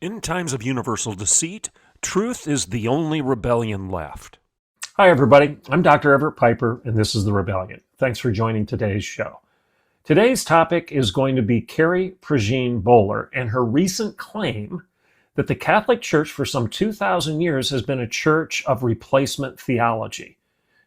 In times of universal deceit, truth is the only rebellion left. Hi, everybody. I'm Dr. Everett Piper, and this is The Rebellion. Thanks for joining today's show. Today's topic is going to be Carrie Prejean Boller and her recent claim that the Catholic Church for some 2,000 years has been a church of replacement theology.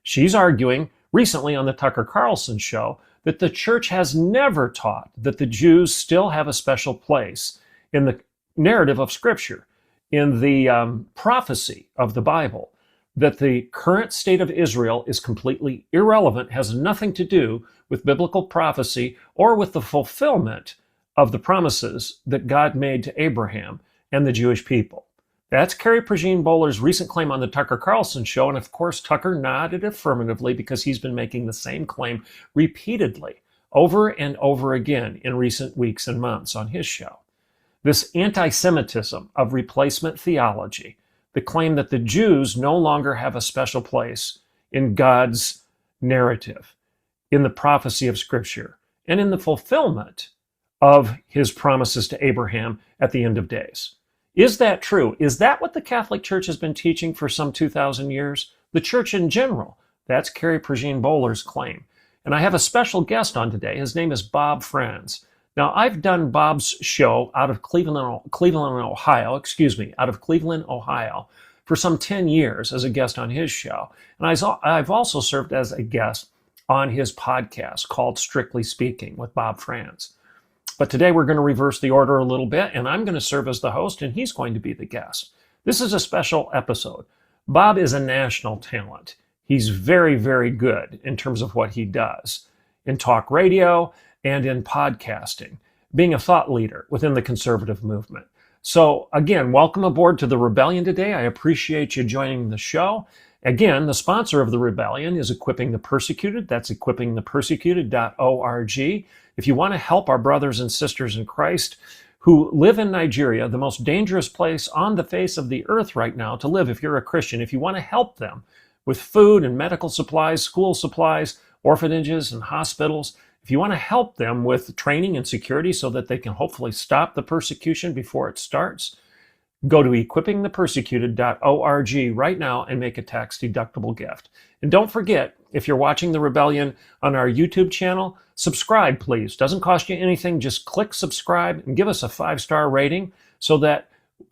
She's arguing recently on the Tucker Carlson show that the church has never taught that the Jews still have a special place in the narrative of Scripture, in the prophecy of the Bible, that the current state of Israel is completely irrelevant, has nothing to do with biblical prophecy or with the fulfillment of the promises that God made to Abraham and the Jewish people. That's Carrie Prejean Boller's recent claim on the Tucker Carlson show, and of course Tucker nodded affirmatively because he's been making the same claim repeatedly, over and over again in recent weeks and months on his show. This anti-Semitism of replacement theology, the claim that the Jews no longer have a special place in God's narrative, in the prophecy of Scripture, and in the fulfillment of his promises to Abraham at the end of days. Is that true? Is that what the Catholic Church has been teaching for some 2,000 years? The Church in general. That's Carrie Prejean Boller's claim. And I have a special guest on today. His name is Bob Franz. Now, I've done Bob's show out of Cleveland, Ohio, for some 10 years as a guest on his show. And I've also served as a guest on his podcast called Strictly Speaking with Bob Franz. But today we're going to reverse the order a little bit, and I'm going to serve as the host, and he's going to be the guest. This is a special episode. Bob is a national talent. He's very, very good in terms of what he does in talk radio and in podcasting, being a thought leader within the conservative movement. So again, welcome aboard to The Rebellion today. I appreciate you joining the show. Again, the sponsor of The Rebellion is Equipping the Persecuted. That's equippingthepersecuted.org. If you want to help our brothers and sisters in Christ who live in Nigeria, the most dangerous place on the face of the earth right now to live if you're a Christian, if you want to help them with food and medical supplies, school supplies, orphanages and hospitals, if you want to help them with training and security so that they can hopefully stop the persecution before it starts, go to equippingthepersecuted.org right now and make a tax-deductible gift. And don't forget, if you're watching The Rebellion on our YouTube channel, subscribe, please. Doesn't cost you anything. Just click subscribe and give us a 5-star rating so that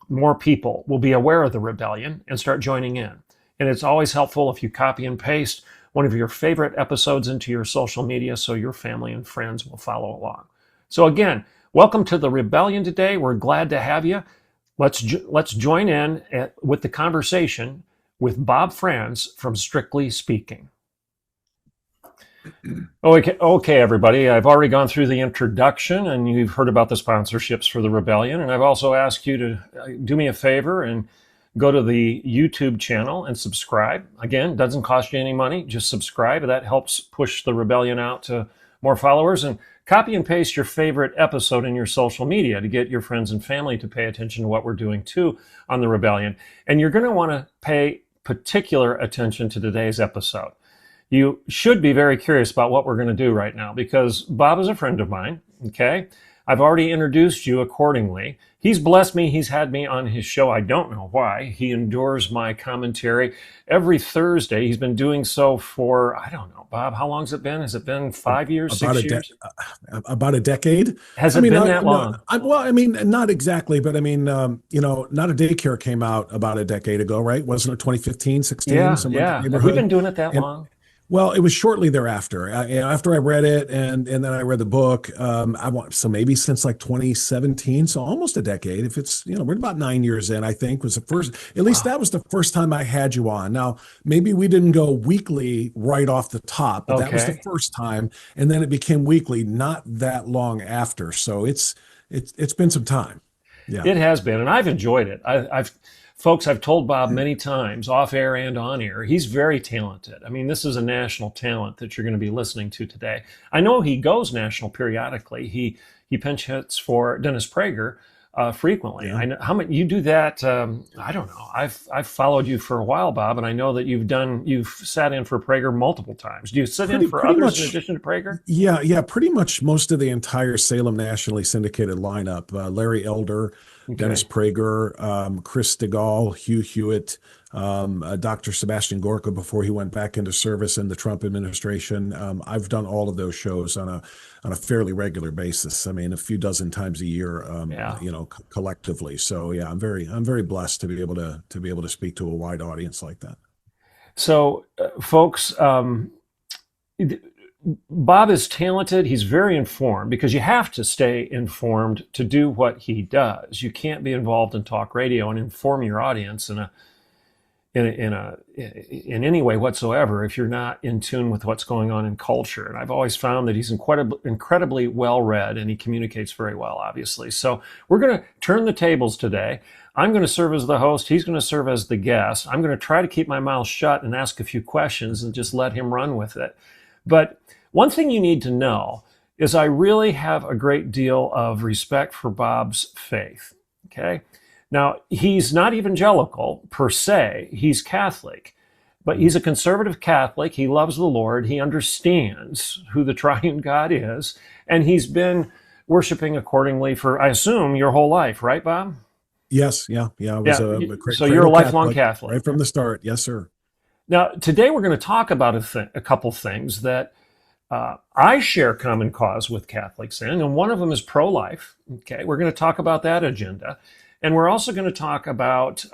more people will be aware of The Rebellion and start joining in. And it's always helpful if you copy and paste one of your favorite episodes into your social media so your family and friends will follow along. So again, welcome to The Rebellion today. We're glad to have you. Let's join in with the conversation with Bob Franz from Strictly Speaking. Okay, everybody. I've already gone through the introduction and you've heard about the sponsorships for The Rebellion. And I've also asked you to do me a favor and go to the YouTube channel and subscribe. Again, doesn't cost you any money. Just subscribe. That helps push The Rebellion out to more followers. And copy and paste your favorite episode in your social media to get your friends and family to pay attention to what we're doing too on The Rebellion. And you're going to want to pay particular attention to today's episode. You should be very curious about what we're going to do right now because Bob is a friend of mine, okay? I've already introduced you accordingly. He's blessed me. He's had me on his show. I don't know why. He endures my commentary every Thursday. He's been doing so for, I don't know, Bob, how long has it been? Has it been 5 years, 6 years? About a decade. Has it been that long? Not exactly, but Not a Daycare came out about a decade ago, right? Wasn't it 2015, 16? Yeah. Have we been doing it that long? Well, it was shortly thereafter. After I read it, and then I read the book. So maybe since like 2017, so almost a decade. If it's we're about 9 years in. I think was the first. At least that was the first time I had you on. Now maybe we didn't go weekly right off the top, but that was the first time, and then it became weekly not that long after. So it's been some time. Yeah, it has been, and I've enjoyed it. Folks, I've told Bob many times, off air and on air, he's very talented. I mean, this is a national talent that you're going to be listening to today. I know he goes national periodically. He pinch hits for Dennis Prager frequently. Yeah. I know how many you do that. I don't know. I've followed you for a while, Bob, and I know that you've sat in for Prager multiple times. Do you sit in for others in addition to Prager? Yeah. Pretty much most of the entire Salem nationally syndicated lineup. Larry Elder, Dennis Okay. Prager, Chris DeGaulle, Hugh Hewitt, Dr. Sebastian Gorka before he went back into service in the Trump administration. I've done all of those shows on a fairly regular basis. I mean, a few dozen times a year, Yeah. collectively. So yeah, I'm very blessed to be able to speak to a wide audience like that. So, folks, Bob is talented. He's very informed because you have to stay informed to do what he does. You can't be involved in talk radio and inform your audience in any way whatsoever if you're not in tune with what's going on in culture. And I've always found that he's incredibly well read, and he communicates very well, obviously. So we're going to turn the tables today. I'm going to serve as the host. He's going to serve as the guest. I'm going to try to keep my mouth shut and ask a few questions and just let him run with it. But one thing you need to know is I really have a great deal of respect for Bob's faith. Okay. Now, he's not evangelical per se. He's Catholic, but he's a conservative Catholic. He loves the Lord. He understands who the triune God is, and he's been worshiping accordingly for, I assume, your whole life, right, Bob? Yes, yeah, yeah. I was a So you're a lifelong Catholic Catholic. right from the start. Yes, sir. Now, today we're going to talk about a couple things that I share common cause with Catholics in, and one of them is pro-life. Okay, we're going to talk about that agenda. And we're also going to talk about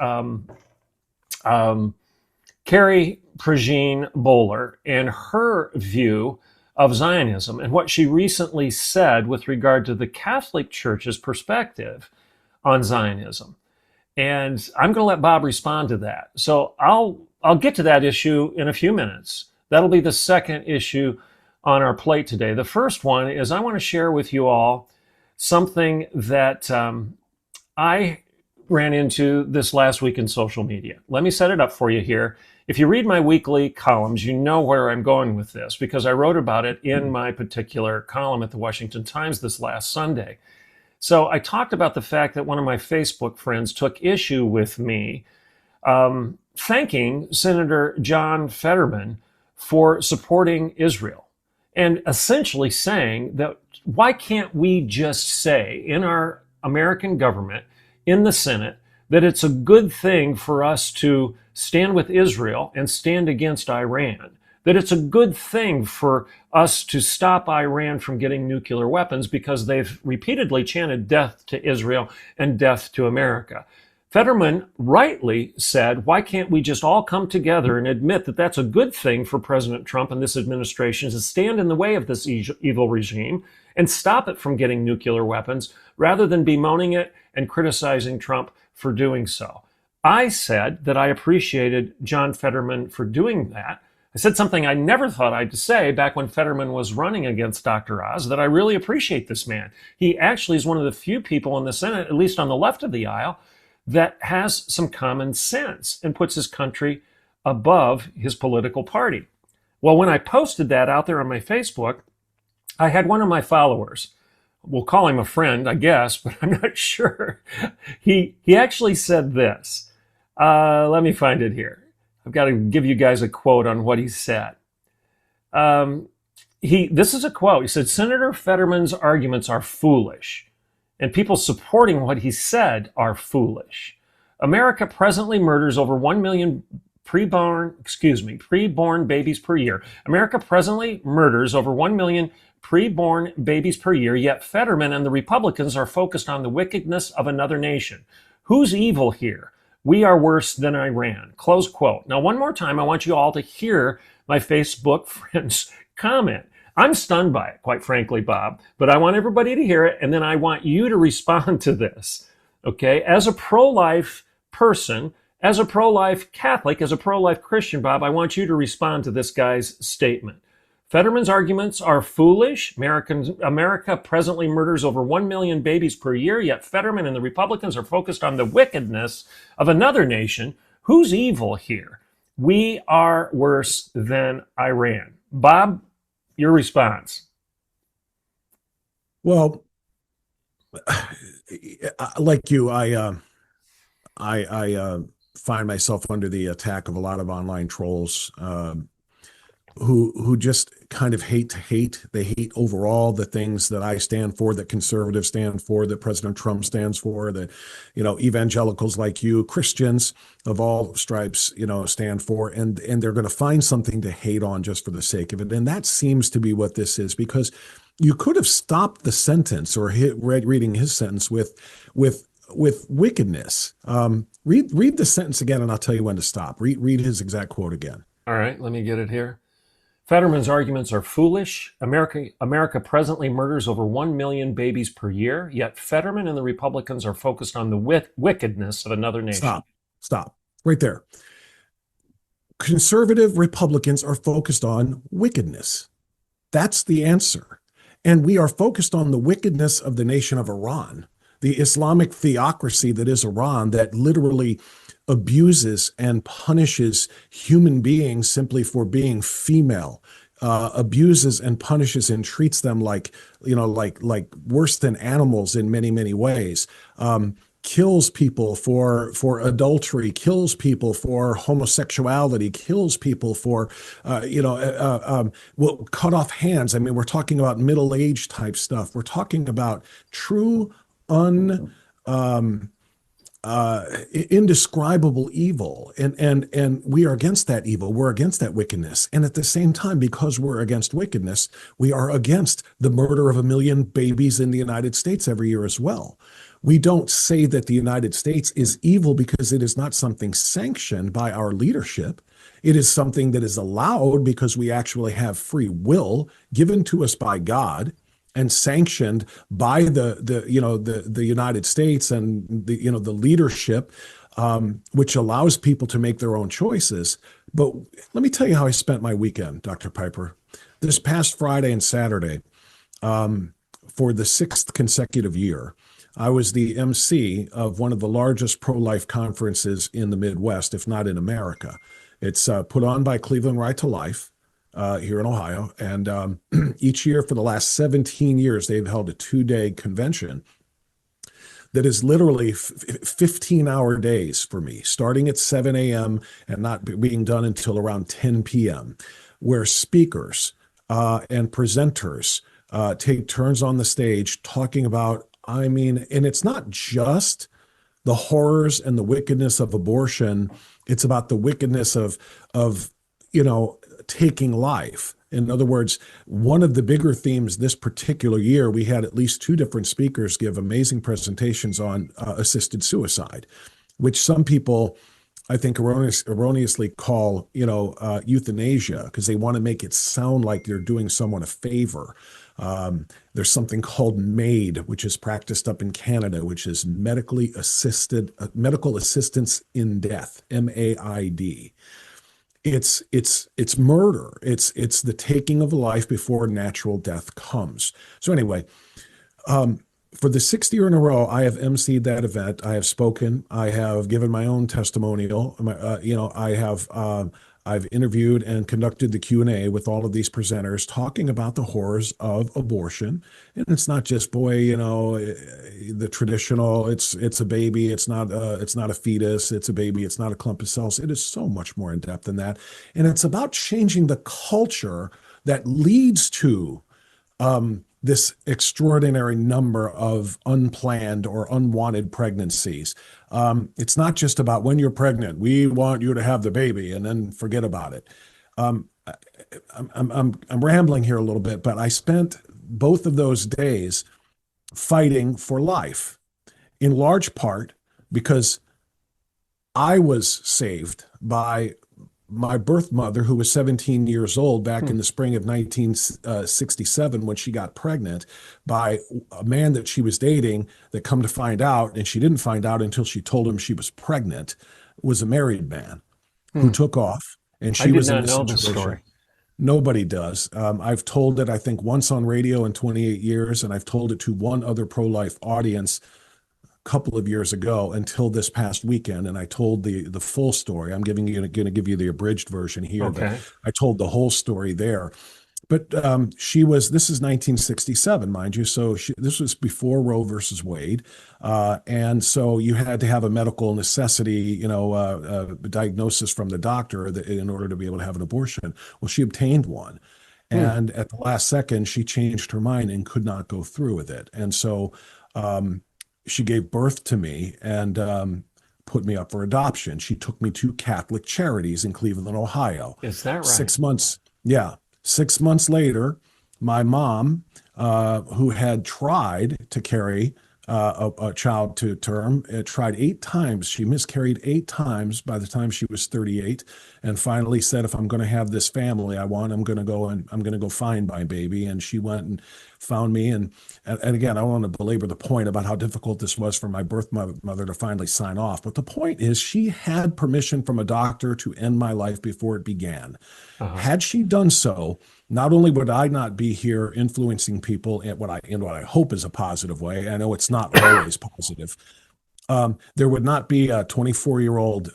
Carrie Prejean Boller and her view of Zionism and what she recently said with regard to the Catholic Church's perspective on Zionism. And I'm going to let Bob respond to that. So I'll get to that issue in a few minutes. That'll be the second issue on our plate today. The first one is I want to share with you all something that I ran into this last week in social media. Let me set it up for you here. If you read my weekly columns, you know where I'm going with this because I wrote about it in my particular column at the Washington Times this last Sunday. So I talked about the fact that one of my Facebook friends took issue with me thanking Senator John Fetterman for supporting Israel and essentially saying that why can't we just say in our American government, in the Senate, that it's a good thing for us to stand with Israel and stand against Iran, that it's a good thing for us to stop Iran from getting nuclear weapons because they've repeatedly chanted death to Israel and death to America. Fetterman rightly said, why can't we just all come together and admit that that's a good thing for President Trump and this administration to stand in the way of this evil regime and stop it from getting nuclear weapons rather than bemoaning it and criticizing Trump for doing so. I said that I appreciated John Fetterman for doing that. I said something I never thought I'd say back when Fetterman was running against Dr. Oz, that I really appreciate this man. He actually is one of the few people in the Senate, at least on the left of the aisle, that has some common sense and puts his country above his political party. Well, when I posted that out there on my Facebook, I had one of my followers, we'll call him a friend, I guess, but I'm not sure. He actually said this. Let me find it here. I've got to give you guys a quote on what he said. This is a quote. He said, Senator Fetterman's arguments are foolish, and people supporting what he said are foolish. America presently murders over 1 million preborn babies per year. America presently murders over 1 million preborn babies per year, yet Fetterman and the Republicans are focused on the wickedness of another nation. Who's evil here? We are worse than Iran. Close quote. Now, one more time, I want you all to hear my Facebook friend's comment. I'm stunned by it, quite frankly, Bob, but I want everybody to hear it, and then I want you to respond to this, okay? As a pro-life person, as a pro-life Catholic, as a pro-life Christian, Bob, I want you to respond to this guy's statement. Fetterman's arguments are foolish. America presently murders over 1 million babies per year, yet Fetterman and the Republicans are focused on the wickedness of another nation. Who's evil here? We are worse than Iran. Bob, your response. Well, like you, I find myself under the attack of a lot of online trolls. who just kind of hate to hate. They hate overall the things that I stand for, that conservatives stand for, that President Trump stands for, that, evangelicals like you, Christians of all stripes, stand for, and they're going to find something to hate on just for the sake of it. And that seems to be what this is, because you could have stopped the sentence or reading his sentence with wickedness. Read the sentence again, and I'll tell you when to stop. Read his exact quote again. All right, let me get it here. Fetterman's arguments are foolish. America presently murders over 1 million babies per year, yet Fetterman and the Republicans are focused on the wickedness of another nation. Stop. Right there. Conservative Republicans are focused on wickedness. That's the answer. And we are focused on the wickedness of the nation of Iran, the Islamic theocracy that is Iran, that literally abuses and punishes human beings simply for being female, abuses and punishes and treats them like worse than animals in many, many ways. Kills people for adultery, kills people for homosexuality, kills people for, cut off hands. I mean, we're talking about middle-age type stuff. We're talking about true indescribable evil, and we are against that evil. We're against that wickedness, and at the same time, because we're against wickedness, we are against the murder of 1 million babies in the United States every year as well. We don't say that the United States is evil because it is not something sanctioned by our leadership. It is something that is allowed because we actually have free will given to us by God and sanctioned by the United States and the leadership, which allows people to make their own choices. But let me tell you how I spent my weekend, Dr. Piper. This past Friday and Saturday, for the 6th consecutive year, I was the MC of one of the largest pro-life conferences in the Midwest, if not in America. It's put on by Cleveland Right to Life here in Ohio. And each year for the last 17 years, they've held a 2-day convention that is literally 15-hour days for me, starting at 7 a.m. and not being done until around 10 p.m., where speakers and presenters take turns on the stage talking about, and it's not just the horrors and the wickedness of abortion. It's about the wickedness of taking life. In other words, one of the bigger themes this particular year, we had at least 2 different speakers give amazing presentations on assisted suicide, which some people, I think, erroneously call, euthanasia, because they want to make it sound like they're doing someone a favor. There's something called MAID, which is practiced up in Canada, which is medical assistance in death, MAID. It's murder. It's the taking of life before natural death comes. So anyway, for the 6th year in a row, I have emceed that event. I have spoken. I have given my own testimonial. I've interviewed and conducted the Q&A with all of these presenters talking about the horrors of abortion. And it's not just, the traditional, it's a baby, it's not a fetus, it's a baby, it's not a clump of cells. It is so much more in depth than that. And it's about changing the culture that leads to this extraordinary number of unplanned or unwanted pregnancies. It's not just about when you're pregnant, we want you to have the baby and then forget about it. I'm rambling here a little bit, but I spent both of those days fighting for life, in large part because I was saved by my birth mother, who was 17 years old back in the spring of 1967 when she got pregnant by a man that she was dating, that come to find out, and she didn't find out until she told him she was pregnant, was a married man who took off, and she was in a situation. This story. Nobody does. I've told it, I think, once on radio in 28 years, and I've told it to one other pro-life audience couple of years ago until this past weekend, and I told the full story. I'm going to give you the abridged version here. Okay. But I told the whole story there. But this is 1967, mind you. So this was before Roe versus Wade. And so you had to have a medical necessity, diagnosis from the doctor in order to be able to have an abortion. Well, she obtained one. Hmm. And at the last second, she changed her mind and could not go through with it. And so she gave birth to me and put me up for adoption. She took me to Catholic Charities in Cleveland, Ohio. Is that right? 6 months, yeah. 6 months later, my mom, who had tried to carry a child to term, tried 8 times. She miscarried 8 times by the time she was 38, and finally said, "If I'm going to have this family I want, I'm going to go find my baby." And she went and found me. And again, I don't want to belabor the point about how difficult this was for my birth mother to finally sign off. But the point is, she had permission from a doctor to end my life before it began. Uh-huh. Had she done so, not only would I not be here influencing people in what I hope is a positive way. I know it's not always positive. There would not be a 24-year-old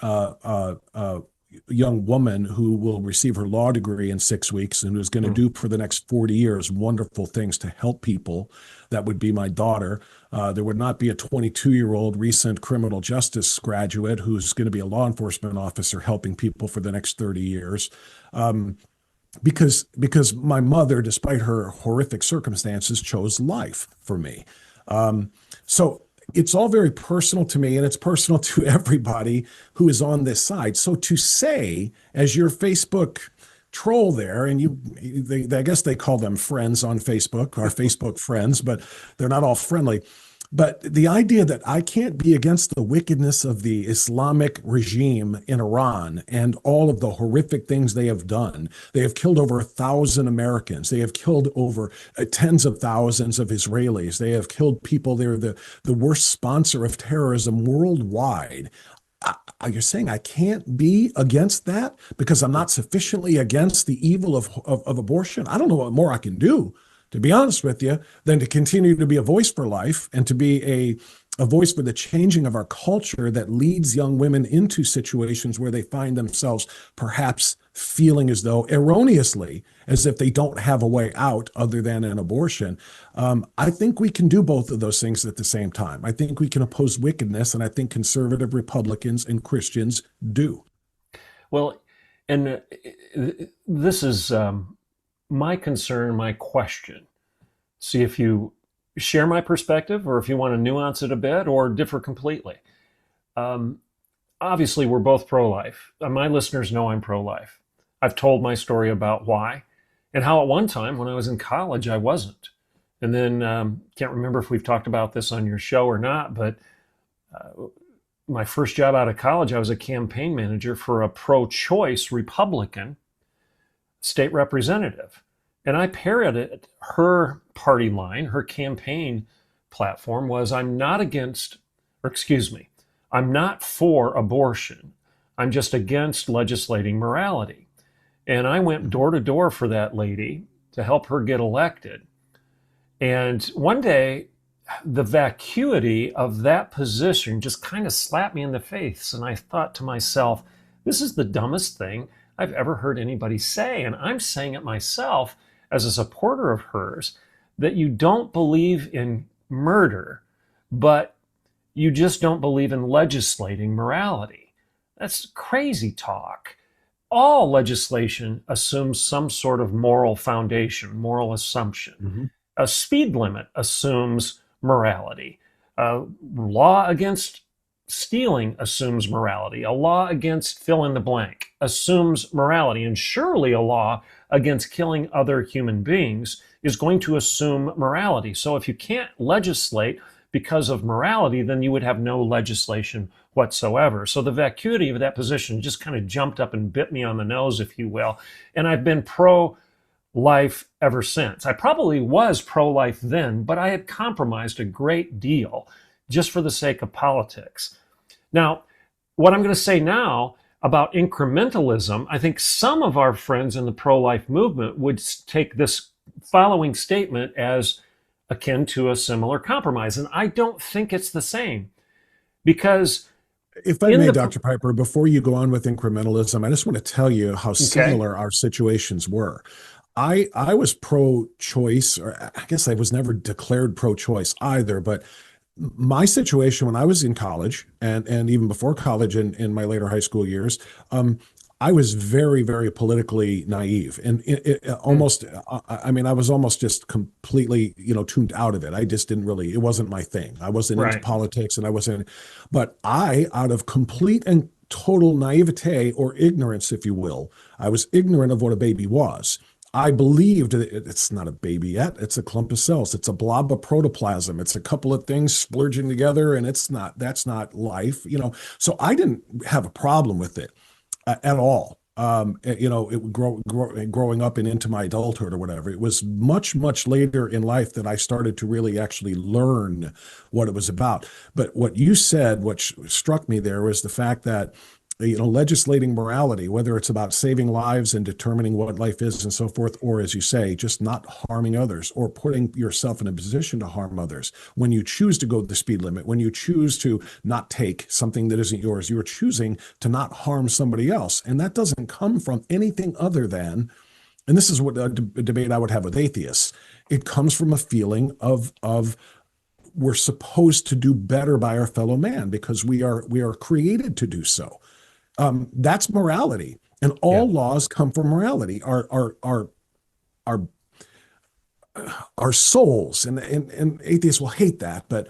young woman who will receive her law degree in 6 weeks and who's going to Hmm. do for the next 40 years wonderful things to help people. That would be my daughter. There would not be a 22-year-old recent criminal justice graduate who's going to be a law enforcement officer helping people for the next 30 years. Because my mother, despite her horrific circumstances, chose life for me. So it's all very personal to me, and it's personal to everybody who is on this side. So to say, as your Facebook troll there, and I guess they call them friends on Facebook, our Facebook friends, but they're not all friendly. But the idea that I can't be against the wickedness of the Islamic regime in Iran and all of the horrific things they have done. They have killed over 1,000 Americans. They have killed over tens of thousands of Israelis. They have killed people. They're the worst sponsor of terrorism worldwide. You're saying I can't be against that because I'm not sufficiently against the evil of abortion? I don't know what more I can do, to be honest with you, than to continue to be a voice for life and to be a voice for the changing of our culture that leads young women into situations where they find themselves perhaps feeling as though erroneously as if they don't have a way out other than an abortion. I think we can do both of those things at the same time. I think we can oppose wickedness, and I think conservative Republicans and Christians do. Well, and this is my concern, my question. See if you share my perspective or if you want to nuance it a bit or differ completely. Um, Obviously, we're both pro-life. My listeners know I'm pro-life. I've told my story about why and how at one time when I was in college, I wasn't. And then can't remember if we've talked about this on your show or not, but my first job out of college, I was a campaign manager for a pro-choice Republican state representative. And I parroted her party line, her campaign platform was I'm not against, or excuse me, I'm not for abortion. I'm just against legislating morality. And I went door to door for that lady to help her get elected. And one day, the vacuity of that position just kind of slapped me in the face. And I thought to myself, this is the dumbest thing I've ever heard anybody say. And I'm saying it myself as a supporter of hers, that you don't believe in murder, but you just don't believe in legislating morality. That's crazy talk. All legislation assumes some sort of moral foundation, moral assumption. Mm-hmm. A speed limit assumes morality. A law against stealing assumes morality. A law against fill in the blank assumes morality. And surely a law against killing other human beings is going to assume morality. So if you can't legislate because of morality, then you would have no legislation whatsoever. So the vacuity of that position just kind of jumped up and bit me on the nose, if you will. And I've been pro-life ever since. I probably was pro-life then, but I had compromised a great deal just for the sake of politics. Now, what I'm going to say now about incrementalism, I think some of our friends in the pro-life movement would take this following statement as akin to a similar compromise. And I don't think it's the same because if I may, Dr. Piper, before you go on with incrementalism, I just want to tell you how similar our situations were. I was pro-choice, or I guess I was never declared pro-choice either, but my situation when I was in college and even before college in my later high school years, I was very, very politically naive and Mm, almost, I mean, I was almost just completely, tuned out of it. I just didn't really, it wasn't my thing. I wasn't into right. politics and I wasn't, but out of complete and total naivete or ignorance, if you will, I was ignorant of what a baby was. I believed that it's not a baby yet. It's a clump of cells. It's a blob of protoplasm. It's a couple of things splurging together, and that's not life, So I didn't have a problem with it at all. Growing up and into my adulthood or whatever. It was much, much later in life that I started to really actually learn what it was about. But what you said, what struck me there was the fact that legislating morality, whether it's about saving lives and determining what life is and so forth, or as you say, just not harming others or putting yourself in a position to harm others. When you choose to go the speed limit, when you choose to not take something that isn't yours, you're choosing to not harm somebody else. And that doesn't come from anything other than, and this is what a debate I would have with atheists, it comes from a feeling of we're supposed to do better by our fellow man because we are created to do so. That's morality, and Yeah. all laws come from morality. Our our souls, and atheists will hate that, but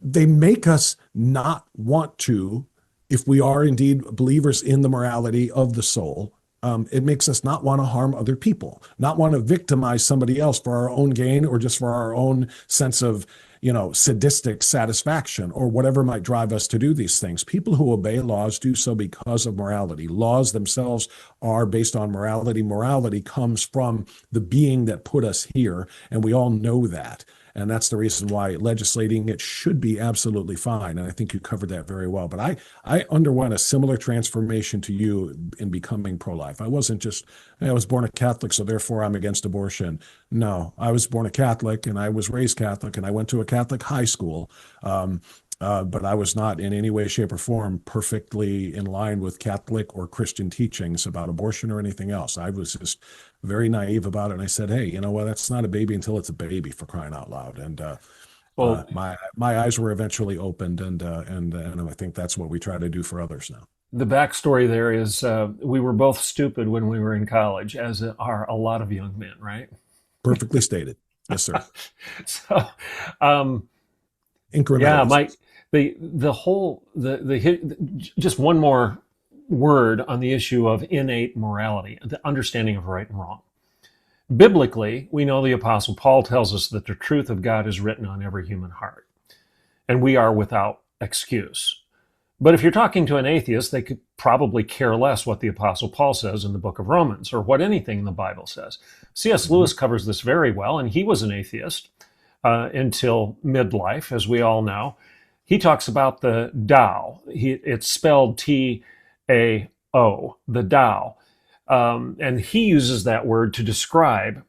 they make us not want to, if we are indeed believers in the morality of the soul. It makes us not want to harm other people, not want to victimize somebody else for our own gain or just for our own sense of, sadistic satisfaction or whatever might drive us to do these things. People who obey laws do so because of morality. Laws themselves are based on morality. Morality comes from the being that put us here, and we all know that. And that's the reason why legislating it should be absolutely fine. And I think you covered that very well. But I underwent a similar transformation to you in becoming pro-life. I wasn't just, I was born a Catholic, so therefore I'm against abortion. No, I was born a Catholic and I was raised Catholic and I went to a Catholic high school. But I was not in any way, shape, or form perfectly in line with Catholic or Christian teachings about abortion or anything else. I was just very naive about it. And I said, hey, you know what? That's not a baby until it's a baby, for crying out loud. And Well, my eyes were eventually opened, and I think that's what we try to do for others now. the backstory there is we were both stupid when we were in college, as are a lot of young men, right? Perfectly stated. Yes, sir. So, um, yeah, Incrementalism. my the whole just one more word on the issue of innate morality, the understanding of right and wrong. Biblically, we know the Apostle Paul tells us that the truth of God is written on every human heart, and we are without excuse. But if you're talking to an atheist, they could probably care less what the Apostle Paul says in the book of Romans or what anything in the Bible says. C.S. Mhm. Lewis covers this very well, and he was an atheist until midlife, as we all know. He talks about the Tao. It's spelled T-A-O, the Tao. And he uses that word to describe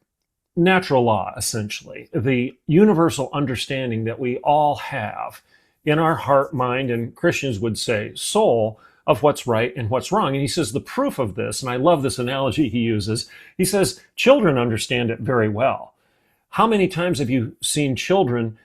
natural law, essentially, the universal understanding that we all have in our heart, mind, and Christians would say soul, of what's right and what's wrong. And he says the proof of this, and I love this analogy he uses, he says children understand it very well. How many times have you seen children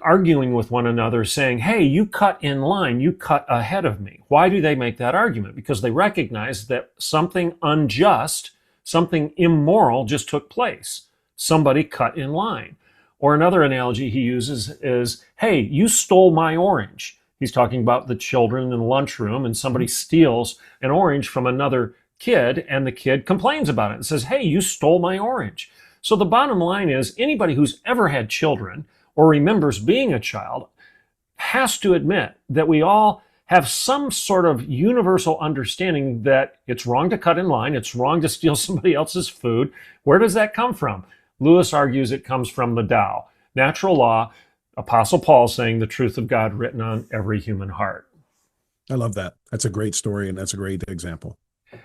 arguing with one another saying, hey, you cut in line, you cut ahead of me? Why do they make that argument? Because they recognize that something unjust, something immoral just took place. Somebody cut in line. Or another analogy he uses is, hey, you stole my orange. He's talking about the children in the lunchroom, and somebody steals an orange from another kid, and the kid complains about it and says, hey, you stole my orange. So the bottom line is anybody who's ever had children or remembers being a child has to admit that we all have some sort of universal understanding that it's wrong to cut in line, it's wrong to steal somebody else's food. Where does that come from? Lewis argues it comes from the Tao, natural law, Apostle Paul saying the truth of God written on every human heart. I love that. That's a great story, and that's a great example.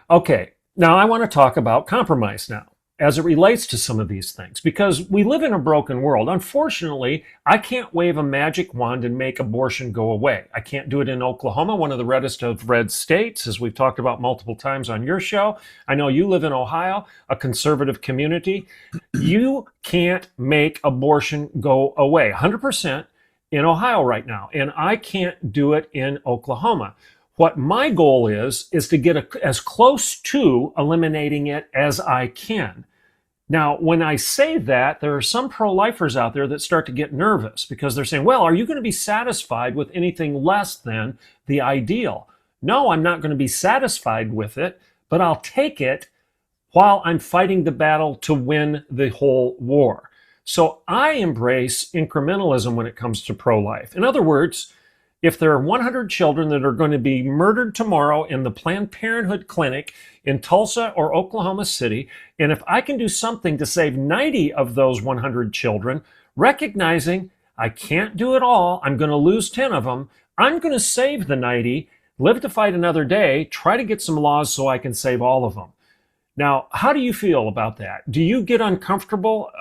Okay, now I want to talk about compromise now. as it relates to some of these things, because we live in a broken world. Unfortunately, I can't wave a magic wand and make abortion go away. I can't do it in Oklahoma, one of the reddest of red states, as we've talked about multiple times on your show. I know you live in Ohio, a conservative community. You can't make abortion go away 100% in Ohio right now, and I can't do it in Oklahoma. What my goal is to get as close to eliminating it as I can. Now, when I say that, there are some pro-lifers out there that start to get nervous because they're saying, well, are you going to be satisfied with anything less than the ideal? No, I'm not going to be satisfied with it, but I'll take it while I'm fighting the battle to win the whole war. So I embrace incrementalism when it comes to pro-life. In other words, if there are 100 children that are going to be murdered tomorrow in the Planned Parenthood clinic in Tulsa or Oklahoma City, and if I can do something to save 90 of those 100 children, recognizing I can't do it all, I'm going to lose 10 of them, I'm going to save the 90, live to fight another day, try to get some laws so I can save all of them. Now, how do you feel about that? Do you get uncomfortable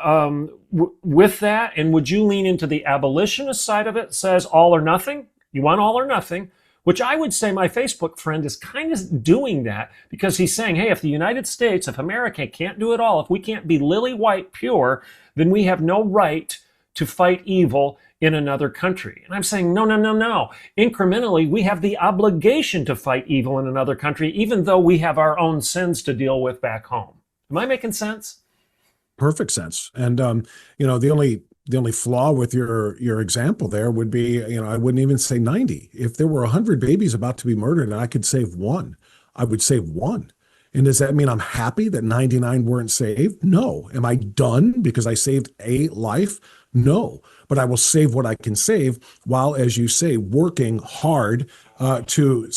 with that? And would you lean into the abolitionist side of it, says all or nothing? You want all or nothing, which I would say my Facebook friend is kind of doing that because he's saying, hey, if the United States, if America can't do it all, if we can't be lily white pure, then we have no right to fight evil in another country. And I'm saying, no. Incrementally, we have the obligation to fight evil in another country, even though we have our own sins to deal with back home. Am I making sense? Perfect sense. And, the only flaw with your example there would be, I wouldn't even say 90. If there were 100 babies about to be murdered and I could save one, I would save one. And does that mean I'm happy that 99 weren't saved? No. Am I done because I saved a life? No. But I will save what I can save while, as you say, working hard to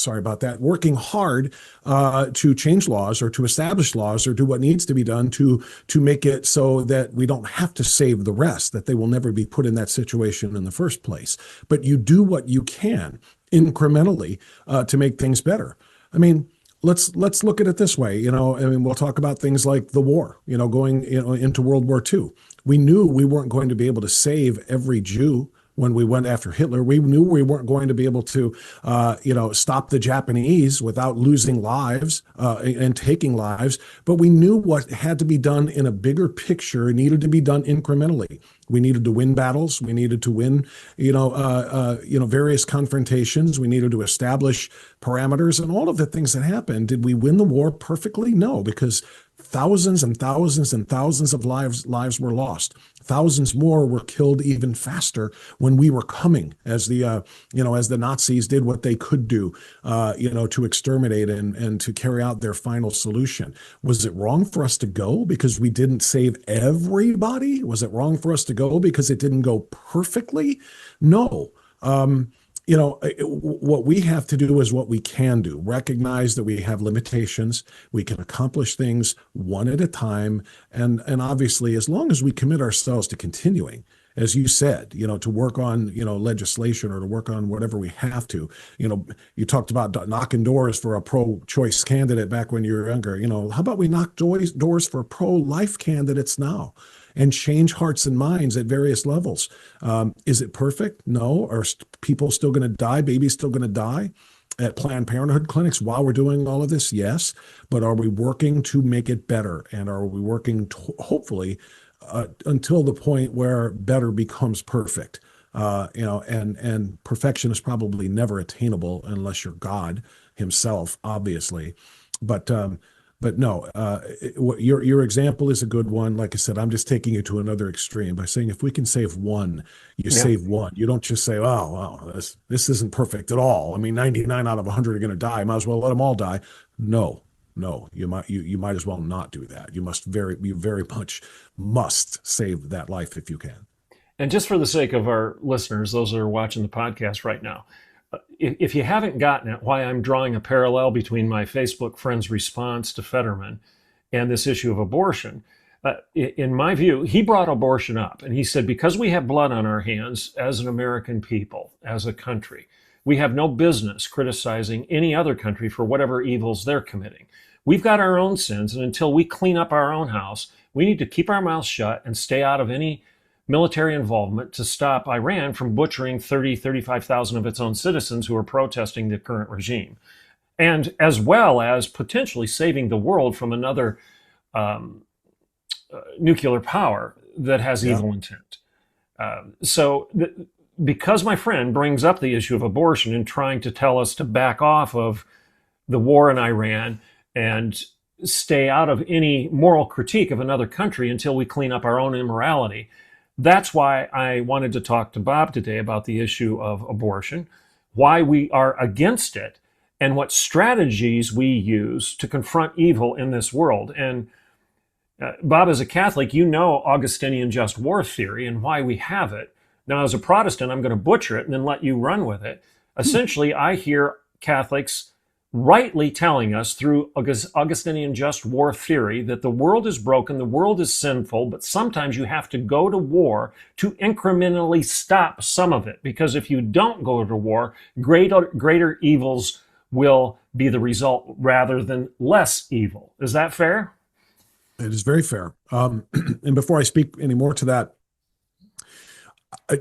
change laws or to establish laws or do what needs to be done to make it so that we don't have to save the rest, that they will never be put in that situation in the first place. But you do what you can incrementally to make things better. I mean, let's look at it this way. We'll talk about things like the war, going into World War II. We knew we weren't going to be able to save every Jew when we went after Hitler. We knew we weren't going to be able to, stop the Japanese without losing lives and taking lives. But we knew what had to be done in a bigger picture needed to be done incrementally. We needed to win battles. We needed to win, various confrontations. We needed to establish parameters and all of the things that happened. Did we win the war perfectly? No, because thousands and thousands and thousands of lives were lost. Thousands more were killed even faster when we were coming, as the Nazis did what they could do, to exterminate and to carry out their final solution. Was it wrong for us to go because we didn't save everybody? Was it wrong for us to go because it didn't go perfectly? No. What we have to do is what we can do. Recognize that we have limitations. We can accomplish things one at a time. And obviously, as long as we commit ourselves to continuing, as you said, to work on, legislation or to work on whatever we have to. You talked about knocking doors for a pro-choice candidate back when you were younger. How about we knock doors for pro-life candidates now? And change hearts and minds at various levels. Is it perfect? No. Are people still going to die? Babies still going to die at Planned Parenthood clinics while we're doing all of this? Yes. But are we working to make it better? And are we working hopefully until the point where better becomes perfect? And perfection is probably never attainable unless you're God himself, obviously. But no, your example is a good one. Like I said, I'm just taking it to another extreme by saying if we can save one, save one. You don't just say, oh, well, this isn't perfect at all. I mean, 99 out of 100 are going to die. Might as well let them all die. No, you might as well not do that. You very much must save that life if you can. And just for the sake of our listeners, those that are watching the podcast right now, if you haven't gotten it, why I'm drawing a parallel between my Facebook friend's response to Fetterman and this issue of abortion, in my view, he brought abortion up. And he said, because we have blood on our hands as an American people, as a country, we have no business criticizing any other country for whatever evils they're committing. we've got our own sins, and until we clean up our own house, we need to keep our mouths shut and stay out of any military involvement to stop Iran from butchering 35,000 of its own citizens who are protesting the current regime, and as well as potentially saving the world from another nuclear power that has evil intent. Because my friend brings up the issue of abortion and trying to tell us to back off of the war in Iran and stay out of any moral critique of another country until we clean up our own immorality, that's why I wanted to talk to Bob today about the issue of abortion, why we are against it, and what strategies we use to confront evil in this world. And Bob, as a Catholic, you know Augustinian just war theory and why we have it. Now, as a Protestant, I'm going to butcher it and then let you run with it. Essentially, I hear Catholics rightly telling us through Augustinian just war theory that the world is broken, the world is sinful, but sometimes you have to go to war to incrementally stop some of it. Because if you don't go to war, greater evils will be the result rather than less evil. Is that fair? It is very fair. And before I speak any more to that,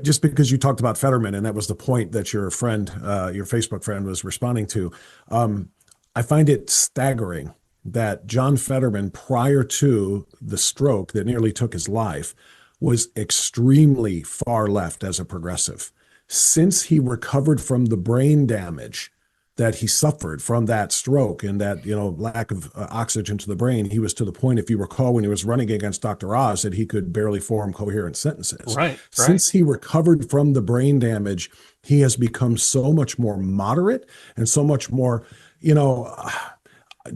just because you talked about Fetterman, and that was the point that your friend, your Facebook friend, was responding to, I find it staggering that John Fetterman, prior to the stroke that nearly took his life, was extremely far left as a progressive. Since he recovered from the brain damage that he suffered from that stroke and that, lack of oxygen to the brain, he was to the point, if you recall, when he was running against Dr. Oz, that he could barely form coherent sentences. Right. Since he recovered from the brain damage, he has become so much more moderate and so much more,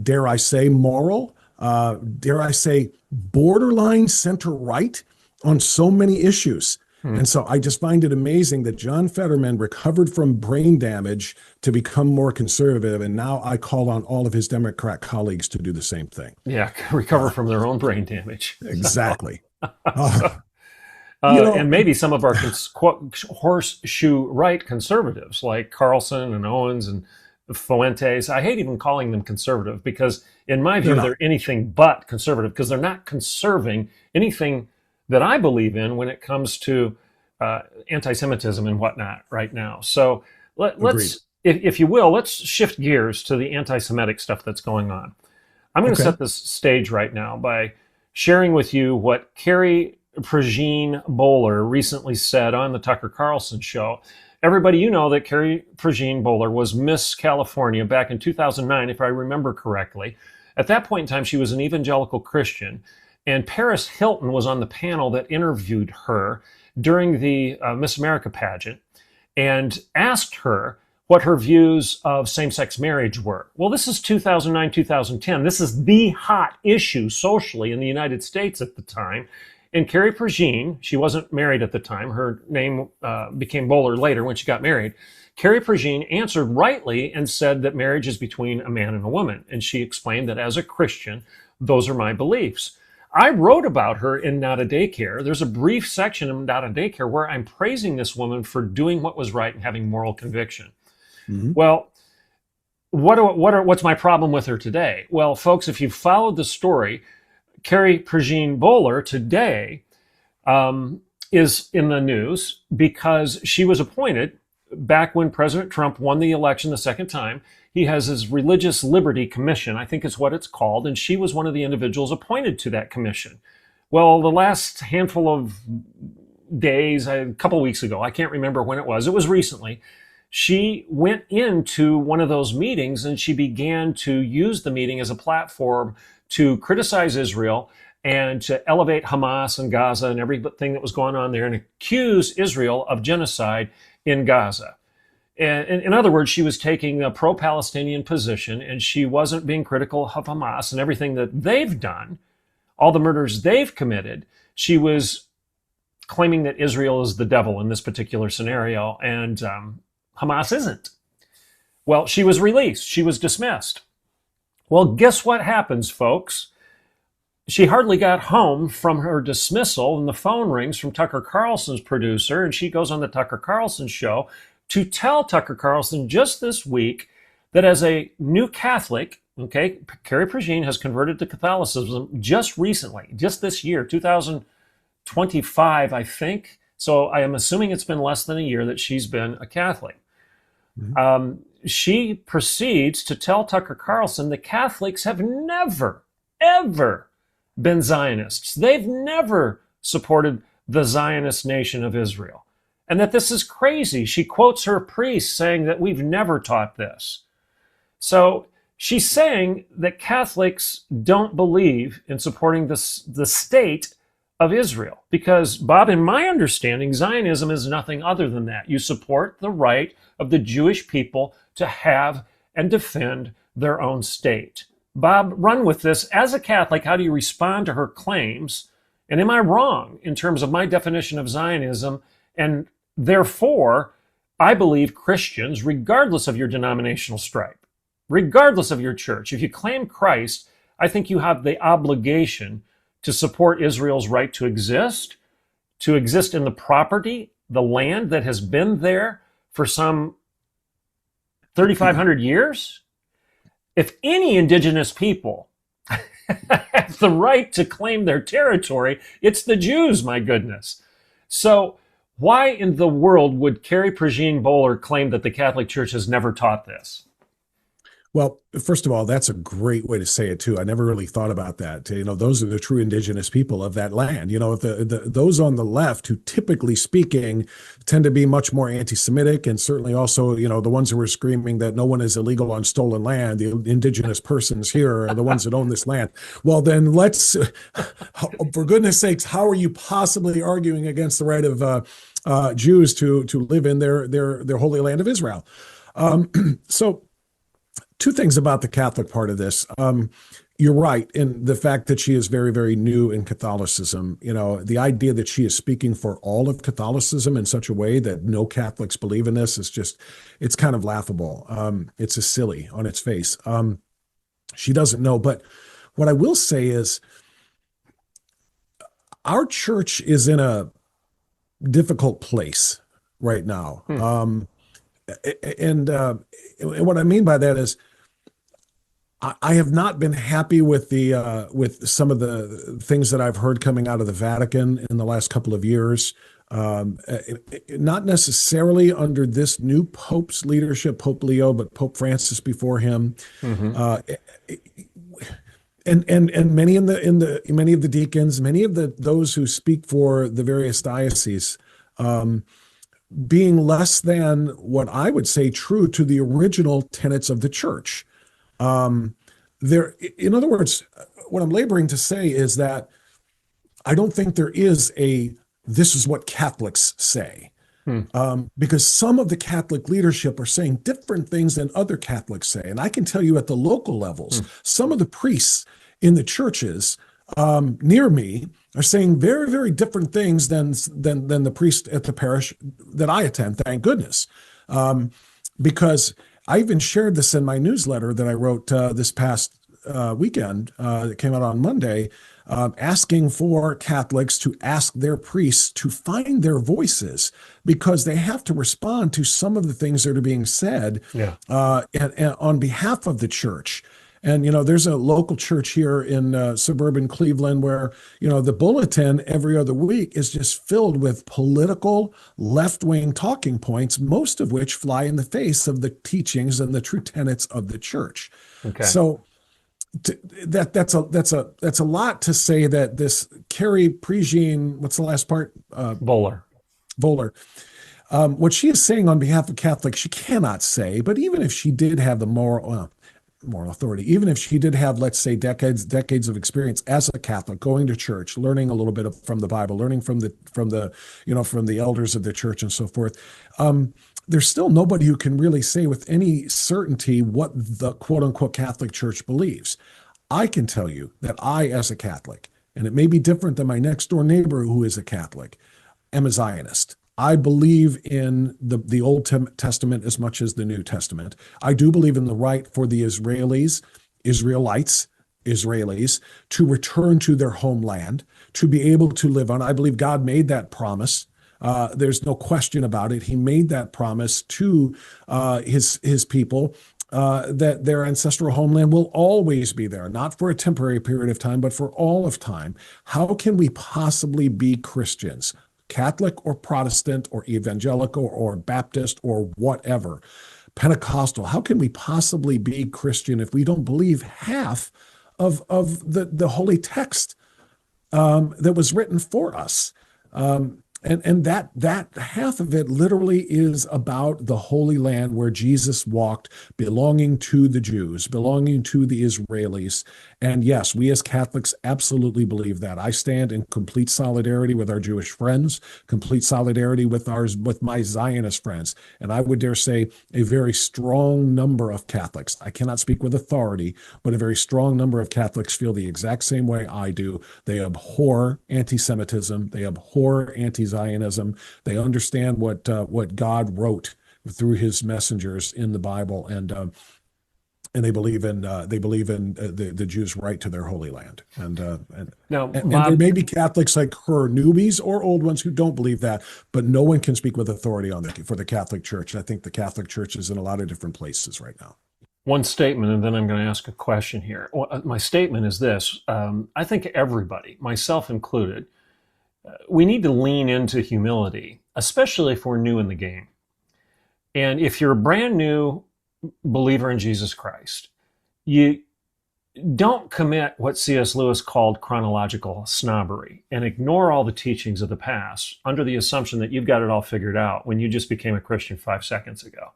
dare I say, moral, dare I say, borderline center-right on so many issues. And so I just find it amazing that John Fetterman recovered from brain damage to become more conservative. And now I call on all of his Democrat colleagues to do the same thing. Yeah, recover from their own brain damage. Exactly. And maybe some of our horseshoe right conservatives like Carlson and Owens and Fuentes. I hate even calling them conservative because in my view, they're anything but conservative because they're not conserving anything that I believe in when it comes to anti-Semitism and whatnot right now. So let's, if you will, let's shift gears to the anti-Semitic stuff that's going on. I'm going to set this stage right now by sharing with you what Carrie Prejean Boller recently said on the Tucker Carlson show. Everybody, you know that Carrie Prejean Boller was Miss California back in 2009, if I remember correctly. At that point in time, she was an evangelical Christian. And Paris Hilton was on the panel that interviewed her during the Miss America pageant and asked her what her views of same-sex marriage were. Well, this is 2009, 2010. This is the hot issue socially in the United States at the time. And Carrie Prejean, she wasn't married at the time. Her name became Boller later when she got married. Carrie Prejean answered rightly and said that marriage is between a man and a woman. And she explained that as a Christian, those are my beliefs. I wrote about her in Not a Daycare. There's a brief section in Not a Daycare where I'm praising this woman for doing what was right and having moral conviction. Mm-hmm. Well, what's my problem with her today? Well, folks, if you followed the story, Carrie Prejean Boller today is in the news because she was appointed back when President Trump won the election the second time. He has his Religious Liberty Commission, I think is what it's called, and she was one of the individuals appointed to that commission. Well, the last handful of days, a couple weeks ago, I can't remember when it was recently, she went into one of those meetings and she began to use the meeting as a platform to criticize Israel and to elevate Hamas and Gaza and everything that was going on there and accuse Israel of genocide in Gaza. And in other words, she was taking a pro-Palestinian position and she wasn't being critical of Hamas and everything that they've done, all the murders they've committed. She was claiming that Israel is the devil in this particular scenario and Hamas isn't. Well, she was released. She was dismissed. Well, guess what happens, folks? She hardly got home from her dismissal and the phone rings from Tucker Carlson's producer and she goes on the Tucker Carlson show to tell Tucker Carlson just this week that as a new Catholic okay, Carrie Prejean has converted to Catholicism just recently, just this year, 2025, I think. So I am assuming it's been less than a year that she's been a Catholic. Mhm. She proceeds to tell Tucker Carlson the Catholics have never, ever been Zionists. They've never supported the Zionist nation of Israel. And that this is crazy. She quotes her priest saying that we've never taught this. So she's saying that Catholics don't believe in supporting the state of Israel. Because, Bob, in my understanding, Zionism is nothing other than that. You support the right of the Jewish people to have and defend their own state. Bob, run with this. As a Catholic, how do you respond to her claims? And am I wrong in terms of my definition of Zionism? And therefore, I believe Christians, regardless of your denominational stripe, regardless of your church, if you claim Christ, I think you have the obligation to support Israel's right to exist in the property, the land that has been there for some 3,500 years. If any indigenous people have the right to claim their territory, it's the Jews, my goodness. So why in the world would Carrie Prejean Boller claim that the Catholic Church has never taught this? Well, first of all, that's a great way to say it too. I never really thought about that. You know, those are the true indigenous people of that land. You know, if those on the left, who typically speaking tend to be much more anti-Semitic, and certainly also, you know, the ones who are screaming that no one is illegal on stolen land, the indigenous persons here are the ones that own this land. Well, then let's, for goodness sakes, how are you possibly arguing against the right of Jews to live in their holy land of Israel? So. Two things about the Catholic part of this. You're right in the fact that she is very, very new in Catholicism. You know, the idea that she is speaking for all of Catholicism in such a way that no Catholics believe in this is just, it's kind of laughable. It's a silly on its face. She doesn't know. But what I will say is our church is in a difficult place right now. And what I mean by that is, I have not been happy with with some of the things that I've heard coming out of the Vatican in the last couple of years. Not necessarily under this new Pope's leadership, Pope Leo, but Pope Francis before him, and many many of the deacons, many of those who speak for the various dioceses. Being less than what I would say true to the original tenets of the church. In other words, what I'm laboring to say is that I don't think there is this is what Catholics say. Because some of the Catholic leadership are saying different things than other Catholics say. And I can tell you at the local levels, some of the priests in the churches near me are saying very, very different things than the priest at the parish that I attend, thank goodness. Because I even shared this in my newsletter that I wrote this past weekend that came out on Monday, asking for Catholics to ask their priests to find their voices because they have to respond to some of the things that are being said and on behalf of the church. And, you know, there's a local church here in suburban Cleveland where, you know, the bulletin every other week is just filled with political left-wing talking points, most of which fly in the face of the teachings and the true tenets of the church. Okay. So that's a lot to say that this Carrie Prejean, what's the last part? Boller. What she is saying on behalf of Catholics, she cannot say, but even if she did have the moral authority, even if she did have, let's say, decades of experience as a Catholic, going to church, learning a little bit from the Bible, learning from the elders of the church and so forth, there's still nobody who can really say with any certainty what the quote unquote Catholic Church believes. I can tell you that I, as a Catholic, and it may be different than my next door neighbor who is a Catholic, am a Zionist. I believe in the Old Testament as much as the New Testament. I do believe in the right for the Israelis to return to their homeland, to be able to live on. I believe God made that promise. There's no question about it. He made that promise to his people that their ancestral homeland will always be there, not for a temporary period of time, but for all of time. How can we possibly be Christians, Catholic or Protestant or evangelical or Baptist or whatever, Pentecostal? How can we possibly be Christian if we don't believe half of the holy text that was written for us? And that half of it literally is about the Holy Land where Jesus walked, belonging to the Jews, belonging to the Israelis. And yes, we as Catholics absolutely believe that. I stand in complete solidarity with our Jewish friends, complete solidarity with my Zionist friends. And I would dare say a very strong number of Catholics, I cannot speak with authority, but a very strong number of Catholics feel the exact same way I do. They abhor anti-Semitism. They abhor anti-Zionism. They understand what God wrote through his messengers in the Bible, and they believe in the Jews' right to their Holy Land. And Now, and Bob, there may be Catholics like her, newbies or old ones, who don't believe that, but no one can speak with authority for the Catholic Church. I think the Catholic Church is in a lot of different places right now. one statement, and then I'm going to ask a question here. My statement is this. I think everybody, myself included, we need to lean into humility, especially if we're new in the game. And if you're a brand new believer in Jesus Christ, you don't commit what C.S. Lewis called chronological snobbery and ignore all the teachings of the past under the assumption that you've got it all figured out when you just became a Christian 5 seconds ago.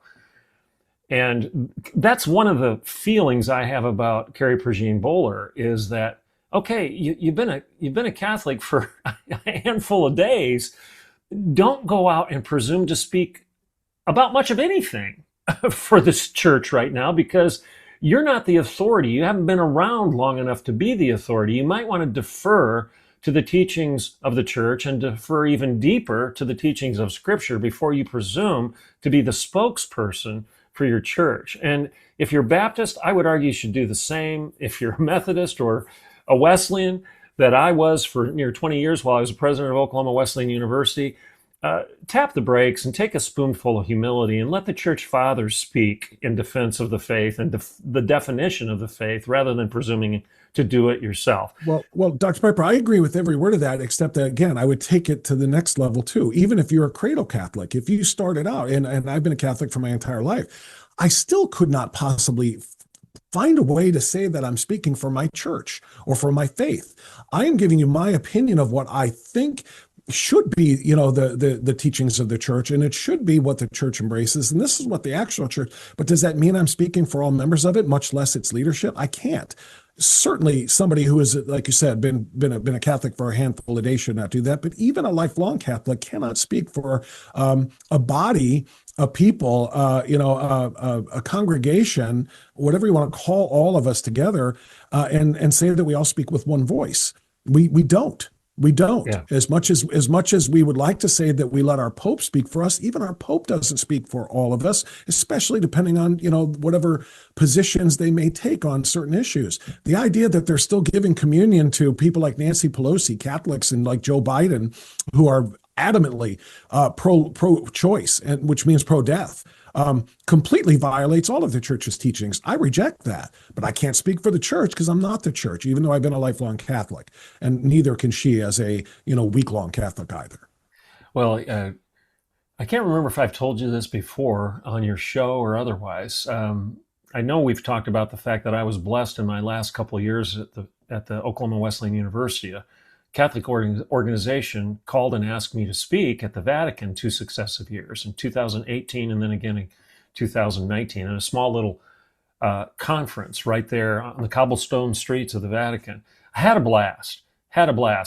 And that's one of the feelings I have about Carrie Prejean Boller, is that, okay, you've been a Catholic for a handful of days. Don't go out and presume to speak about much of anything for this church right now, because you're not the authority. You haven't been around long enough to be the authority. You might want to defer to the teachings of the church and defer even deeper to the teachings of Scripture before you presume to be the spokesperson for your church. And if you're Baptist, I would argue you should do the same. If you're a Methodist or a Wesleyan, that I was for near 20 years while I was the president of Oklahoma Wesleyan University, tap the brakes and take a spoonful of humility and let the church fathers speak in defense of the faith and the definition of the faith, rather than presuming to do it yourself. Well, Dr. Piper, I agree with every word of that, except that, again, I would take it to the next level too. Even if you're a cradle Catholic, if you started out, and I've been a Catholic for my entire life, I still could not possibly find a way to say that I'm speaking for my church or for my faith. I am giving you my opinion of what I think should be, the teachings of the church, and it should be what the church embraces. And this is what the actual church, but does that mean I'm speaking for all members of it, much less its leadership? I can't. Certainly somebody who is, like you said, been a Catholic for a handful of days should not do that. But even a lifelong Catholic cannot speak for a body of people, a congregation, whatever you want to call all of us together, and say that we all speak with one voice. We don't. We don't. Yeah. As much as we would like to say that we let our Pope speak for us, even our Pope doesn't speak for all of us, especially depending on, whatever positions they may take on certain issues. The idea that they're still giving communion to people like Nancy Pelosi, Catholics, and like Joe Biden, who are adamantly pro-choice, and which means pro-death, completely violates all of the church's teachings. I reject that, but I can't speak for the church because I'm not the church, even though I've been a lifelong Catholic, and neither can she as a week-long Catholic either. Well, I can't remember if I've told you this before on your show or otherwise. I know we've talked about the fact that I was blessed in my last couple of years at the Oklahoma Wesleyan University. A Catholic organization called and asked me to speak at the Vatican 2 successive years, in 2018 and then again in 2019, in a small little conference right there on the cobblestone streets of the Vatican. I had a blast.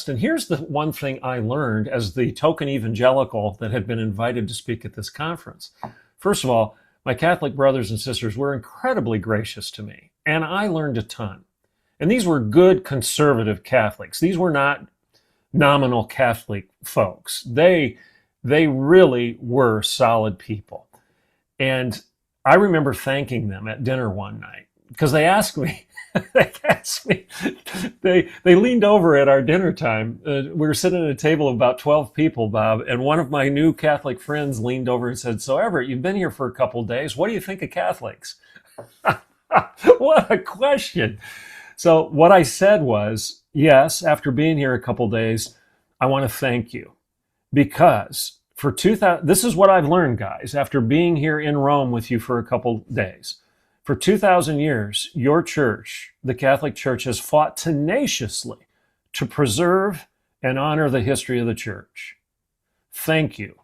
And here's the one thing I learned as the token evangelical that had been invited to speak at this conference. First of all, my Catholic brothers and sisters were incredibly gracious to me, and I learned a ton. And these were good conservative Catholics. These were not nominal Catholic folks. They really were solid people. And I remember thanking them at dinner one night because they leaned over at our dinner time. We were sitting at a table of about 12 people, Bob, and one of my new Catholic friends leaned over and said, "So Everett, you've been here for a couple of days. What do you think of Catholics?" What a question. So what I said was, yes, after being here a couple days, I want to thank you because for 2000, this is what I've learned, guys, after being here in Rome with you for a couple days. For 2,000 years, your church, the Catholic Church, has fought tenaciously to preserve and honor the history of the church. Thank you.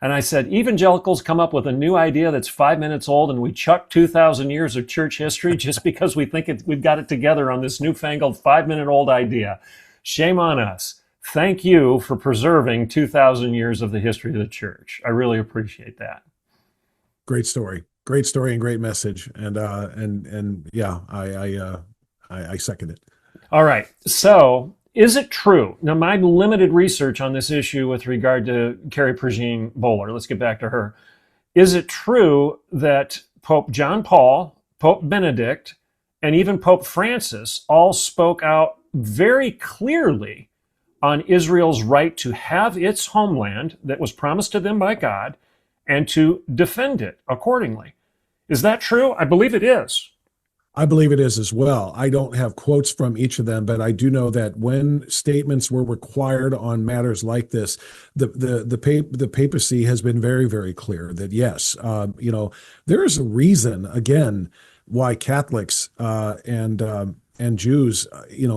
And I said, evangelicals come up with a new idea that's 5 minutes old and we chuck 2,000 years of church history just because we think we've got it together on this newfangled 5-minute-old idea. Shame on us. Thank you for preserving 2,000 years of the history of the church. I really appreciate that. Great story and great message. And yeah, I second it. All right. So is it true? Now, my limited research on this issue with regard to Carrie Prejean Boller, let's get back to her. Is it true that Pope John Paul, Pope Benedict, and even Pope Francis all spoke out very clearly on Israel's right to have its homeland that was promised to them by God and to defend it accordingly? Is that true? I believe it is. I believe it is as well. I don't have quotes from each of them, but I do know that when statements were required on matters like this, the papacy has been very, very clear that yes, there is a reason again why Catholics and Jews,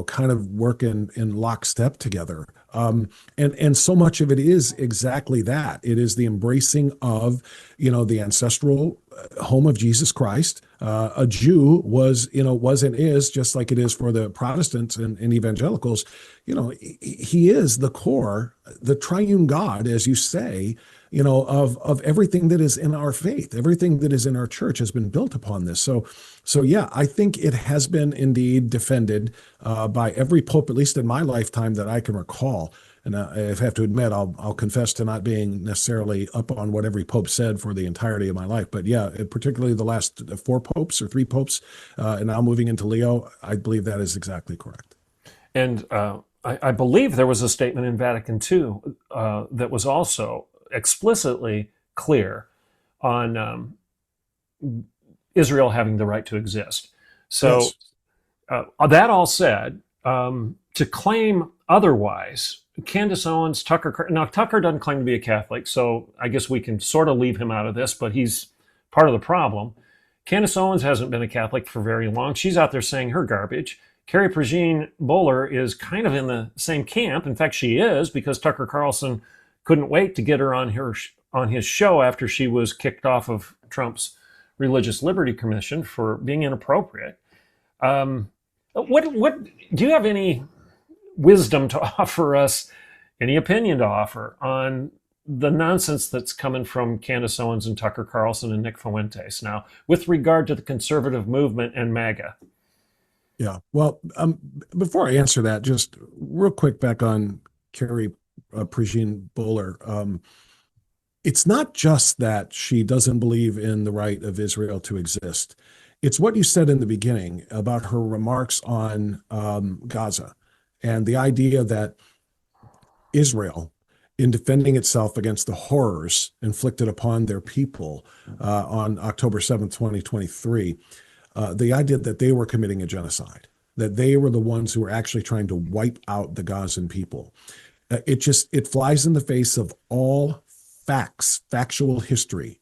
kind of work in lockstep together. And so much of it is exactly that. It is the embracing of, the ancestral home of Jesus Christ. A Jew was and is, just like it is for the Protestants and evangelicals, he is the core, the triune God, as you say, of everything that is in our faith. Everything that is in our church has been built upon this. So yeah, I think it has been indeed defended by every pope, at least in my lifetime that I can recall. And I have to admit, I'll confess to not being necessarily up on what every pope said for the entirety of my life. But yeah, particularly the last 4 popes or 3 popes, and now moving into Leo, I believe that is exactly correct. And I believe there was a statement in Vatican II that was also explicitly clear on Israel having the right to exist. So yes. That all said, to claim otherwise, Candace Owens, now Tucker doesn't claim to be a Catholic, so I guess we can sort of leave him out of this, but he's part of the problem. Candace Owens hasn't been a Catholic for very long. She's out there saying her garbage. Carrie Prejean Boller is kind of in the same camp. In fact, she is, because Tucker Carlson couldn't wait to get her on his show after she was kicked off of Trump's Religious Liberty Commission for being inappropriate. What do you have any wisdom to offer us, any opinion to offer on the nonsense that's coming from Candace Owens and Tucker Carlson and Nick Fuentes now with regard to the conservative movement and MAGA? Yeah. Well, before I answer that, just real quick back on Carrie Prejean Boller. It's not just that she doesn't believe in the right of Israel to exist. It's what you said in the beginning about her remarks on Gaza and the idea that Israel, in defending itself against the horrors inflicted upon their people on October 7th, 2023, the idea that they were committing a genocide, that they were the ones who were actually trying to wipe out the Gazan people. It flies in the face of all facts, factual history,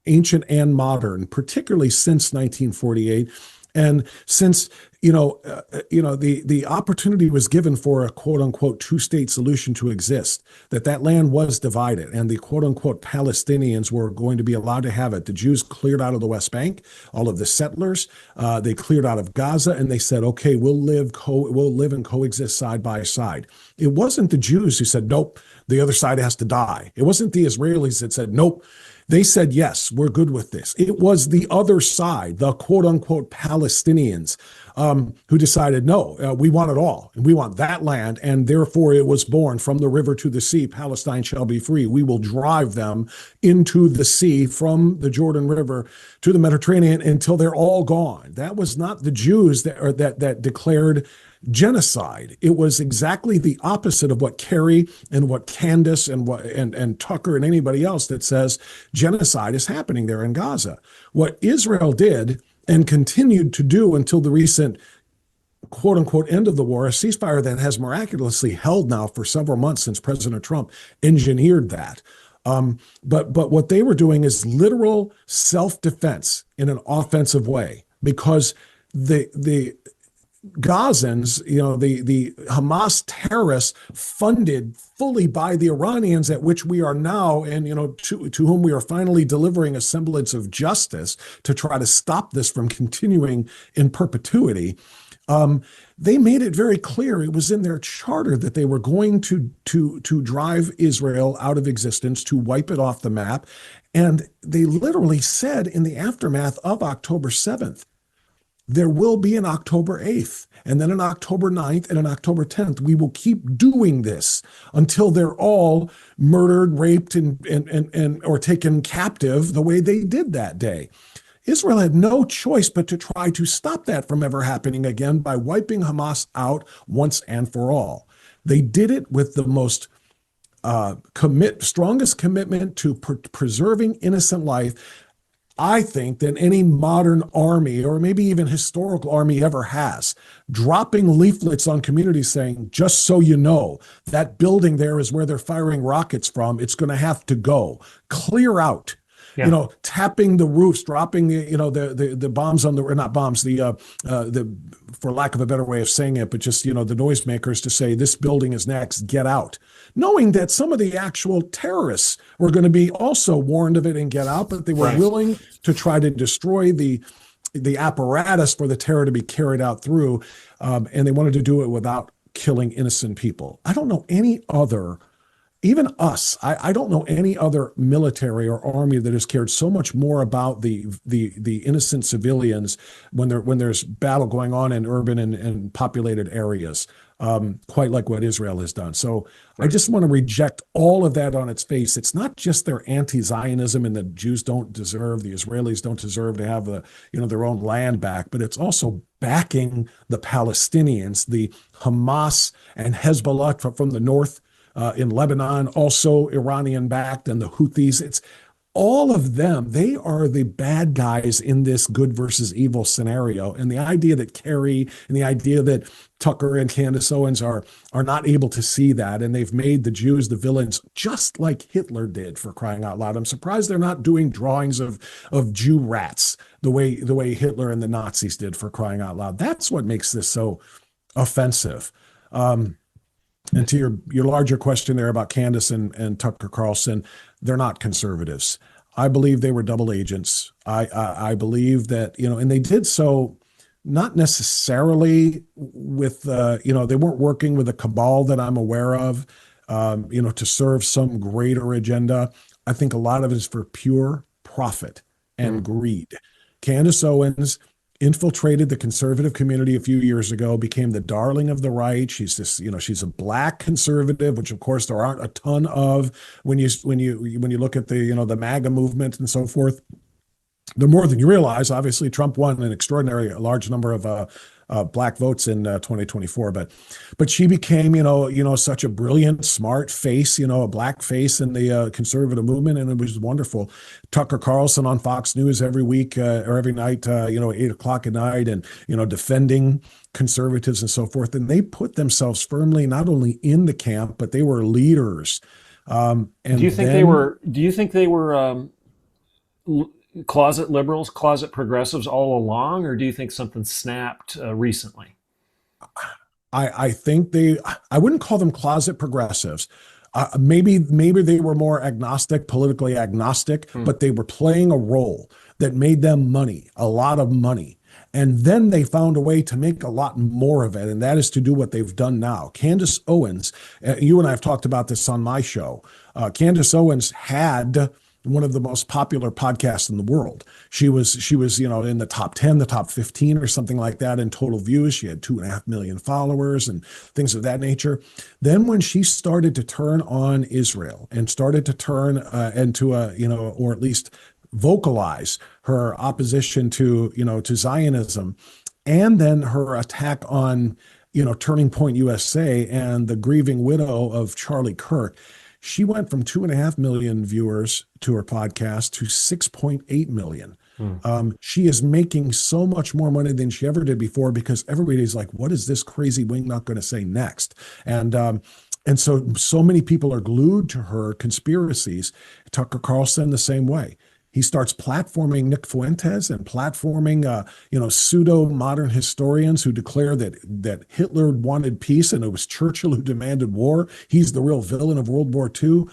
ancient and modern, particularly since 1948. And since, the opportunity was given for a quote unquote 2-state solution to exist, that land was divided and the quote unquote Palestinians were going to be allowed to have it. The Jews cleared out of the West Bank, all of the settlers, they cleared out of Gaza, and they said, okay, we'll live and coexist side by side. It wasn't the Jews who said, nope, the other side has to die. It wasn't the Israelis that said, nope. They said, yes, we're good with this. It was the other side, the quote unquote Palestinians, who decided, no, we want it all, and we want that land, and therefore it was born from the river to the sea, Palestine shall be free. We will drive them into the sea from the Jordan River to the Mediterranean until they're all gone. That was not the Jews that declared genocide. It was exactly the opposite of what Carrie and what Candace and Tucker and anybody else that says genocide is happening there in Gaza. What Israel did and continued to do until the recent quote unquote end of the war, a ceasefire that has miraculously held now for several months since President Trump engineered that. But what they were doing is literal self-defense in an offensive way, because the Gazans, the Hamas terrorists funded fully by the Iranians, at which we are now, and to whom we are finally delivering a semblance of justice to try to stop this from continuing in perpetuity. They made it very clear, it was in their charter, that they were going to drive Israel out of existence, to wipe it off the map. And they literally said in the aftermath of October 7th, there will be an October 8th, and then an October 9th, and an October 10th. We will keep doing this until they're all murdered, raped, and or taken captive the way they did that day. Israel had no choice but to try to stop that from ever happening again by wiping Hamas out once and for all. They did it with the most strongest commitment to preserving innocent life, I think, than any modern army or maybe even historical army ever has. Dropping leaflets on communities saying, just so you know, that building there is where they're firing rockets from. It's going to have to go. Clear out. Yeah. Tapping the roofs, dropping the bombs on or not bombs, the for lack of a better way of saying it, but just the noisemakers to say this building is next, get out, knowing that some of the actual terrorists were going to be also warned of it and get out, but they were willing to try to destroy the apparatus for the terror to be carried out through, and they wanted to do it without killing innocent people. I don't know any other. Even us, I don't know any other military or army that has cared so much more about the innocent civilians when there's battle going on in urban and populated areas, quite like what Israel has done. So I just want to reject all of that on its face. It's not just their anti-Zionism and the Jews don't deserve, the Israelis don't deserve to have their own land back, but it's also backing the Palestinians, the Hamas and Hezbollah from the north. In Lebanon, also Iranian-backed, and the Houthis. It's all of them. They are the bad guys in this good versus evil scenario. And the idea that Carrie and the idea that Tucker and Candace Owens are not able to see that, and they've made the Jews the villains, just like Hitler did, for crying out loud. I'm surprised they're not doing drawings of Jew rats the way Hitler and the Nazis did, for crying out loud. That's what makes this so offensive. And to your larger question there about Candace and Tucker Carlson, they're not conservatives. I believe they were double agents. I believe that, and they did so not necessarily with, they weren't working with a cabal that I'm aware of, to serve some greater agenda. I think a lot of it is for pure profit and greed. Candace Owens infiltrated the conservative community a few years ago, became the darling of the right. She's this, she's a black conservative, which of course there aren't a ton of when you look at the MAGA movement and so forth. The more than you realize. Obviously, Trump won an extraordinary large number of black votes in 2024, but she became such a brilliant, smart face, a black face in the conservative movement, and it was wonderful. Tucker Carlson on Fox News every week or every night, 8:00 at night, and defending conservatives and so forth. And they put themselves firmly not only in the camp, but they were leaders. And do you think they were closet liberals, closet progressives all along, or do you think something snapped recently? I think I wouldn't call them closet progressives. Maybe they were more agnostic, politically agnostic, but they were playing a role that made them money, a lot of money. And then they found a way to make a lot more of it, and that is to do what they've done now. Candace Owens, you and I have talked about this on my show. Candace Owens had one of the most popular podcasts in the world. She was, in the top 10, the top 15 or something like that in total views. She had 2.5 million followers and things of that nature. Then when she started to turn on Israel and started to turn into or at least vocalize her opposition to Zionism, and then her attack on, Turning Point USA and the grieving widow of Charlie Kirk, she went from 2.5 million viewers to her podcast to 6.8 million. She is making so much more money than she ever did before because everybody's like, what is this crazy wingnut going to say next? And so many people are glued to her conspiracies. Tucker Carlson the same way. He starts platforming Nick Fuentes and platforming, pseudo-modern historians who declare that Hitler wanted peace and it was Churchill who demanded war. He's the real villain of World War II.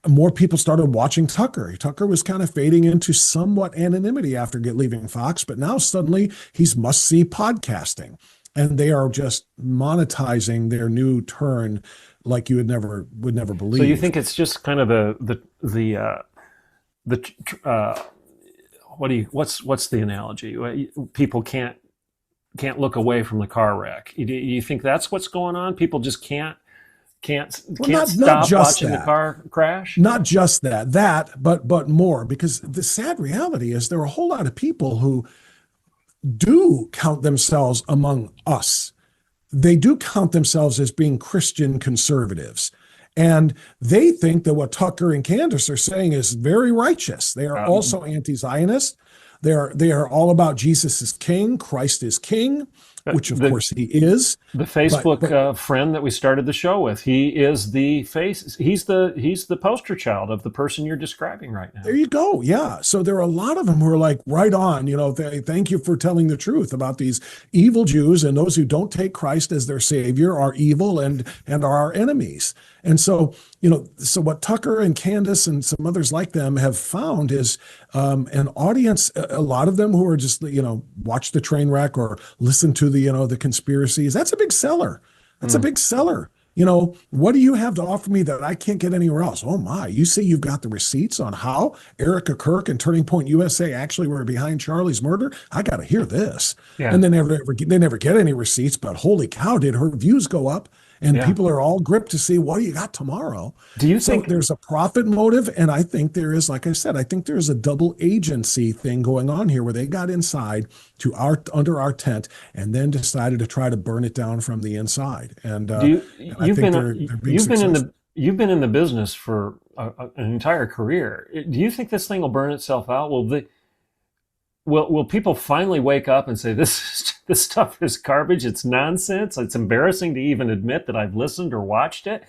More people started watching Tucker. Tucker was kind of fading into somewhat anonymity after leaving Fox, but now suddenly he's must-see podcasting. And they are just monetizing their new turn like you would never believe. So you think it's just kind of what's the analogy? People can't look away from the car wreck. You think that's what's going on? People just can't stop watching the car crash? Not just but more, because the sad reality is there are a whole lot of people who do count themselves among us. They do count themselves as being Christian conservatives. And they think that what Tucker and Candace are saying is very righteous. They are also anti-Zionist. They are all about Jesus is king, Christ is king, which of course he is. The Facebook friend that we started the show with, he is the face. He's the poster child of the person you're describing right now. There you go. Yeah. So there are a lot of them who are like, right on. Thank you for telling the truth about these evil Jews, and those who don't take Christ as their savior are evil and are our enemies. And so, so what Tucker and Candace and some others like them have found is an audience, a lot of them who are just, watch the train wreck or listen to the conspiracies. That's a big seller. That's a big seller. What do you have to offer me that I can't get anywhere else? Oh my, you say you've got the receipts on how Erica Kirk and Turning Point USA actually were behind Charlie's murder? I got to hear this. Yeah. And they never get any receipts, but holy cow, did her views go up? And people are all gripped to see what do you got tomorrow. Do you think there's a profit motive? And I think there is, like I said, I think there's a double agency thing going on here where they got inside under our tent and then decided to try to burn it down from the inside. And you've been in the business for an entire career. Do you think this thing will burn itself out? Will people finally wake up and say, this stuff is garbage, it's nonsense, it's embarrassing to even admit that I've listened or watched it?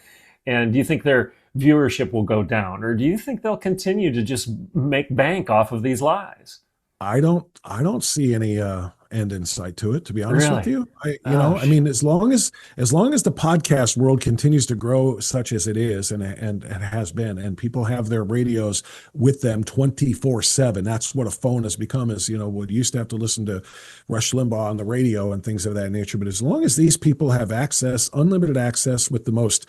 And do you think their viewership will go down? Or do you think they'll continue to just make bank off of these lies? I don't see any end in sight to it, to be honest with you. I mean, as long as the podcast world continues to grow such as it is and it has been, and people have their radios with them 24/7, that's what a phone has become, is, what used to have to listen to Rush Limbaugh on the radio and things of that nature. But as long as these people have access, unlimited access with the most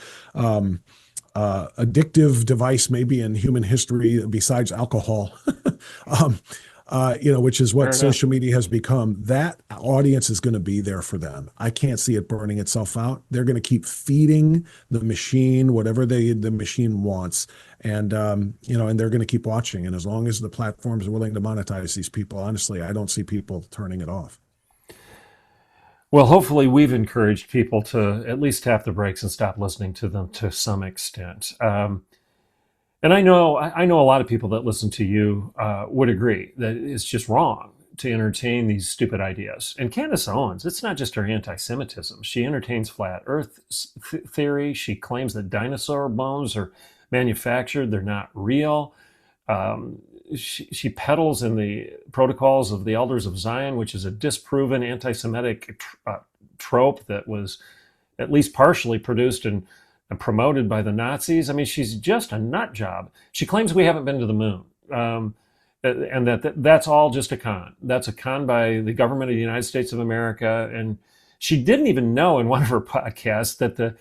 addictive device maybe in human history besides alcohol, which is what social media has become, that audience is going to be there for them. I can't see it burning itself out. They're going to keep feeding the machine whatever the machine wants. And, and they're going to keep watching. And as long as the platforms are willing to monetize these people, honestly, I don't see people turning it off. Well, hopefully we've encouraged people to at least tap the brakes and stop listening to them to some extent. And I know a lot of people that listen to you would agree that it's just wrong to entertain these stupid ideas. And Candace Owens, it's not just her anti-Semitism. She entertains flat earth theory. She claims that dinosaur bones are manufactured. They're not real. She peddles in the protocols of the Elders of Zion, which is a disproven anti-Semitic trope that was at least partially produced and promoted by the Nazis. I mean, she's just a nut job. She claims we haven't been to the moon, and that's all just a con. That's a con by the government of the United States of America. And she didn't even know in one of her podcasts that the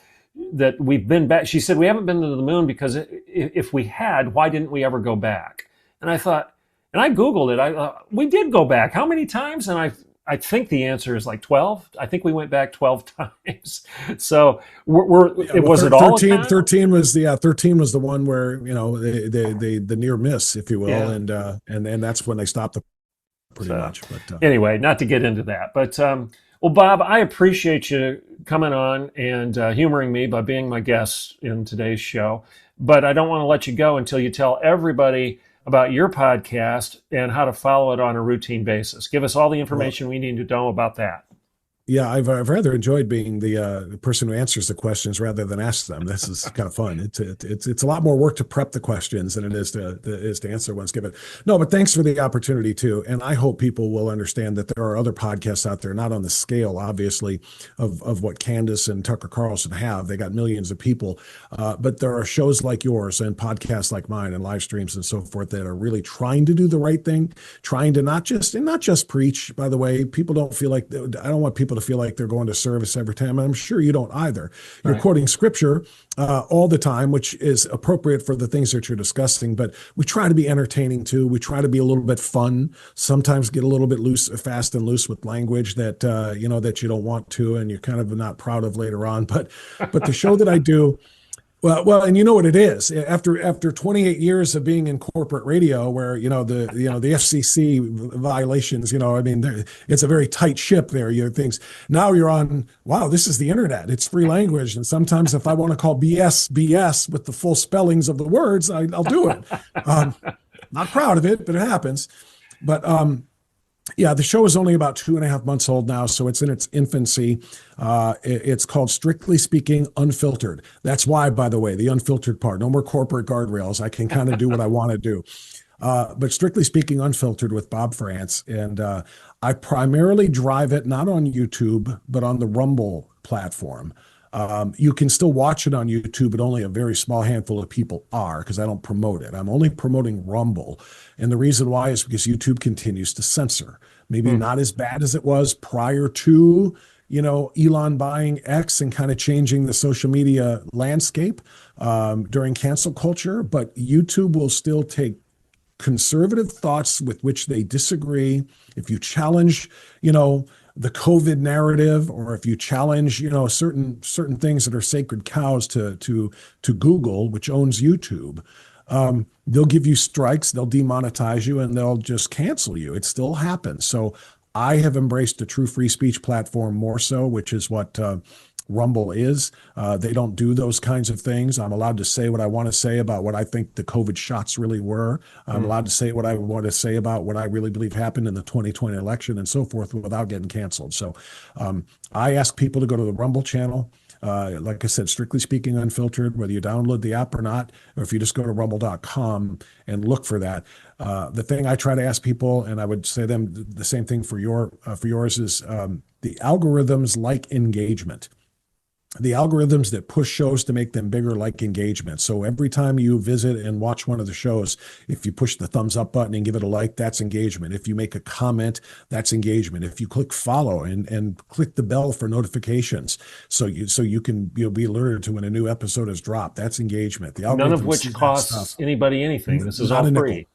that we've been back. She said, we haven't been to the moon because if we had, why didn't we ever go back? And I thought, and I Googled it. We did go back. How many times? And I think the answer is like 12. I think we went back 12 times. So was it all 13, 13 was the 13 was the one where, the near miss, if you will. Yeah. And that's when they stopped pretty much. But anyway, not to get into that, but well, Bob, I appreciate you coming on and humoring me by being my guest in today's show. But I don't want to let you go until you tell everybody about your podcast and how to follow it on a routine basis. Give us all the information we need to know about that. Yeah, I've rather enjoyed being the person who answers the questions rather than asks them. This is kind of fun. It's a lot more work to prep the questions than it is to answer ones given. No, but thanks for the opportunity too. And I hope people will understand that there are other podcasts out there, not on the scale, obviously, of what Candace and Tucker Carlson have. They got millions of people, but there are shows like yours and podcasts like mine and live streams and so forth that are really trying to do the right thing, trying to not just preach. By the way, people don't feel like I don't want people to feel like they're going to service every time. And I'm sure you don't either. You're quoting scripture all the time, which is appropriate for the things that you're discussing. But we try to be entertaining too. We try to be a little bit fun. Sometimes get a little bit fast and loose with language that that you don't want to, and you're kind of not proud of later on. But the show that I do. Well, and you know what it is. After 28 years of being in corporate radio, where the FCC violations, it's a very tight ship there. Now you're on. Wow, this is the internet. It's free language, and sometimes if I want to call BS with the full spellings of the words, I'll do it. Not proud of it, but it happens. But yeah, the show is only about 2.5 months old now, so it's in its infancy. It's called Strictly Speaking Unfiltered. That's why, by the way, the unfiltered part. No more corporate guardrails. I can kind of do what I want to do. But Strictly Speaking Unfiltered with Bob Franz. And I primarily drive it not on YouTube, but on the Rumble platform. You can still watch it on YouTube, but only a very small handful of people are, because I don't promote it. I'm only promoting Rumble. And the reason why is because YouTube continues to censor. Maybe not as bad as it was prior to, Elon buying X and kind of changing the social media landscape during cancel culture. But YouTube will still take conservative thoughts with which they disagree. If you challenge, the COVID narrative, or if you challenge, certain things that are sacred cows to Google, which owns YouTube, they'll give you strikes, they'll demonetize you, and they'll just cancel you. It still happens. So I have embraced a true free speech platform more so, which is what Rumble is. They don't do those kinds of things. I'm allowed to say what I want to say about what I think the COVID shots really were. I'm allowed to say what I want to say about what I really believe happened in the 2020 election and so forth without getting canceled. So I ask people to go to the Rumble channel. Like I said, Strictly Speaking Unfiltered, whether you download the app or not, or if you just go to rumble.com and look for that. The thing I try to ask people, and I would say them the same thing for yours, is the algorithms like engagement. The algorithms that push shows to make them bigger like engagement. So every time you visit and watch one of the shows, if you push the thumbs up button and give it a like, that's engagement. If you make a comment, that's engagement. If you click follow and click the bell for notifications, so you can be alerted to when a new episode is dropped, that's engagement. The None of which costs anybody anything. This is all free.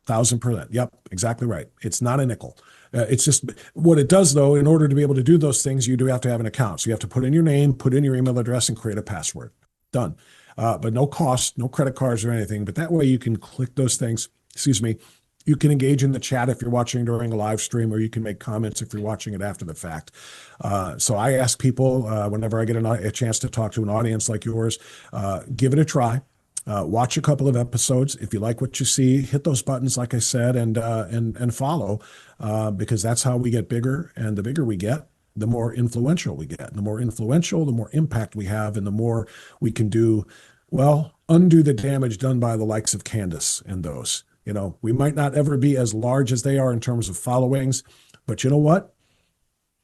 1,000%. Yep, exactly right. It's not a nickel. It's just what it does, though. In order to be able to do those things, you do have to have an account. So you have to put in your name, put in your email address, and create a password. Done. But no cost, no credit cards or anything. But that way you can click those things. Excuse me. You can engage in the chat if you're watching during a live stream, or you can make comments if you're watching it after the fact. So I ask people whenever I get a chance to talk to an audience like yours, give it a try. Watch a couple of episodes. If you like what you see, hit those buttons, like I said, and follow, because that's how we get bigger. And the bigger we get, the more influential we get. And the more influential, the more impact we have, and the more we can undo the damage done by the likes of Candace and those. We might not ever be as large as they are in terms of followings, but you know what?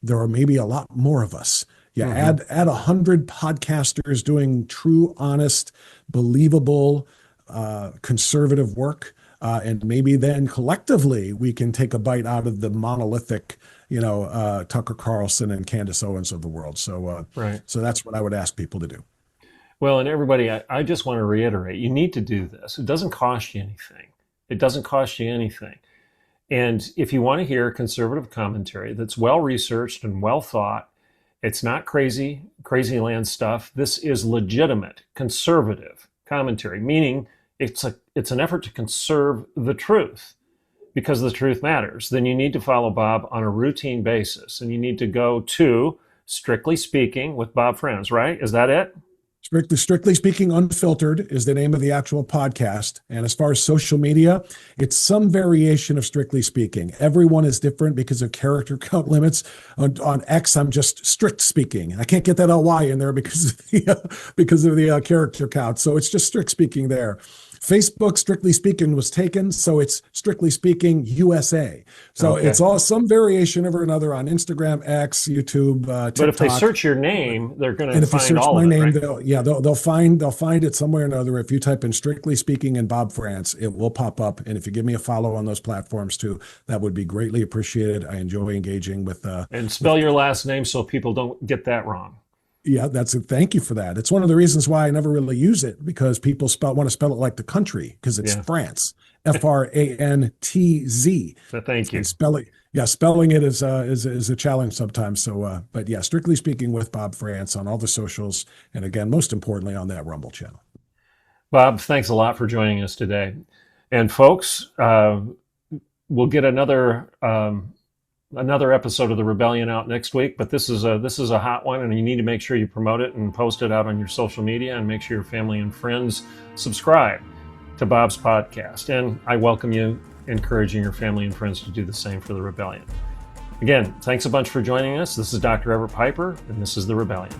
There are maybe a lot more of us. Yeah, add 100 podcasters doing true, honest, believable, conservative work, and maybe then collectively we can take a bite out of the monolithic, Tucker Carlson and Candace Owens of the world. So, so that's what I would ask people to do. Well, and everybody, I just want to reiterate, you need to do this. It doesn't cost you anything. It doesn't cost you anything. And if you want to hear conservative commentary that's well researched and well thought, it's not crazy land stuff. This is legitimate conservative commentary, meaning it's an effort to conserve the truth because the truth matters. Then you need to follow Bob on a routine basis, and you need to go to Strictly Speaking with Bob Franz, right? Is that it? Strictly Speaking Unfiltered is the name of the actual podcast. And as far as social media, it's some variation of Strictly Speaking. Everyone is different because of character count limits. On X, I'm just Strict Speaking. I can't get that LY in there because of the character count. So it's just Strict Speaking there. Facebook, Strictly Speaking, was taken, so it's Strictly Speaking USA. So It's all some variation of another on Instagram, X, YouTube, TikTok. But if they search your name, they're going to find all of it. And if they search my name, right? they'll find it somewhere or another. If you type in Strictly Speaking and Bob Franz, it will pop up. And if you give me a follow on those platforms too, that would be greatly appreciated. I enjoy engaging with. And spell your last name so people don't get that wrong. Yeah, thank you for that. It's one of the reasons why I never really use it, because people want to spell it like the country, because it's France, FRANTZ. So thank you. And spelling it is a challenge sometimes. So, but yeah, Strictly Speaking with Bob Franz on all the socials, and again, most importantly, on that Rumble channel. Bob, thanks a lot for joining us today. And folks, we'll get another episode of The Rebellion out next week, but this is a hot one, and you need to make sure you promote it and post it out on your social media, and make sure your family and friends subscribe to Bob's podcast. And I welcome you, encouraging your family and friends to do the same for The Rebellion. Again, thanks a bunch for joining us. This is Dr. Everett Piper, and this is The Rebellion.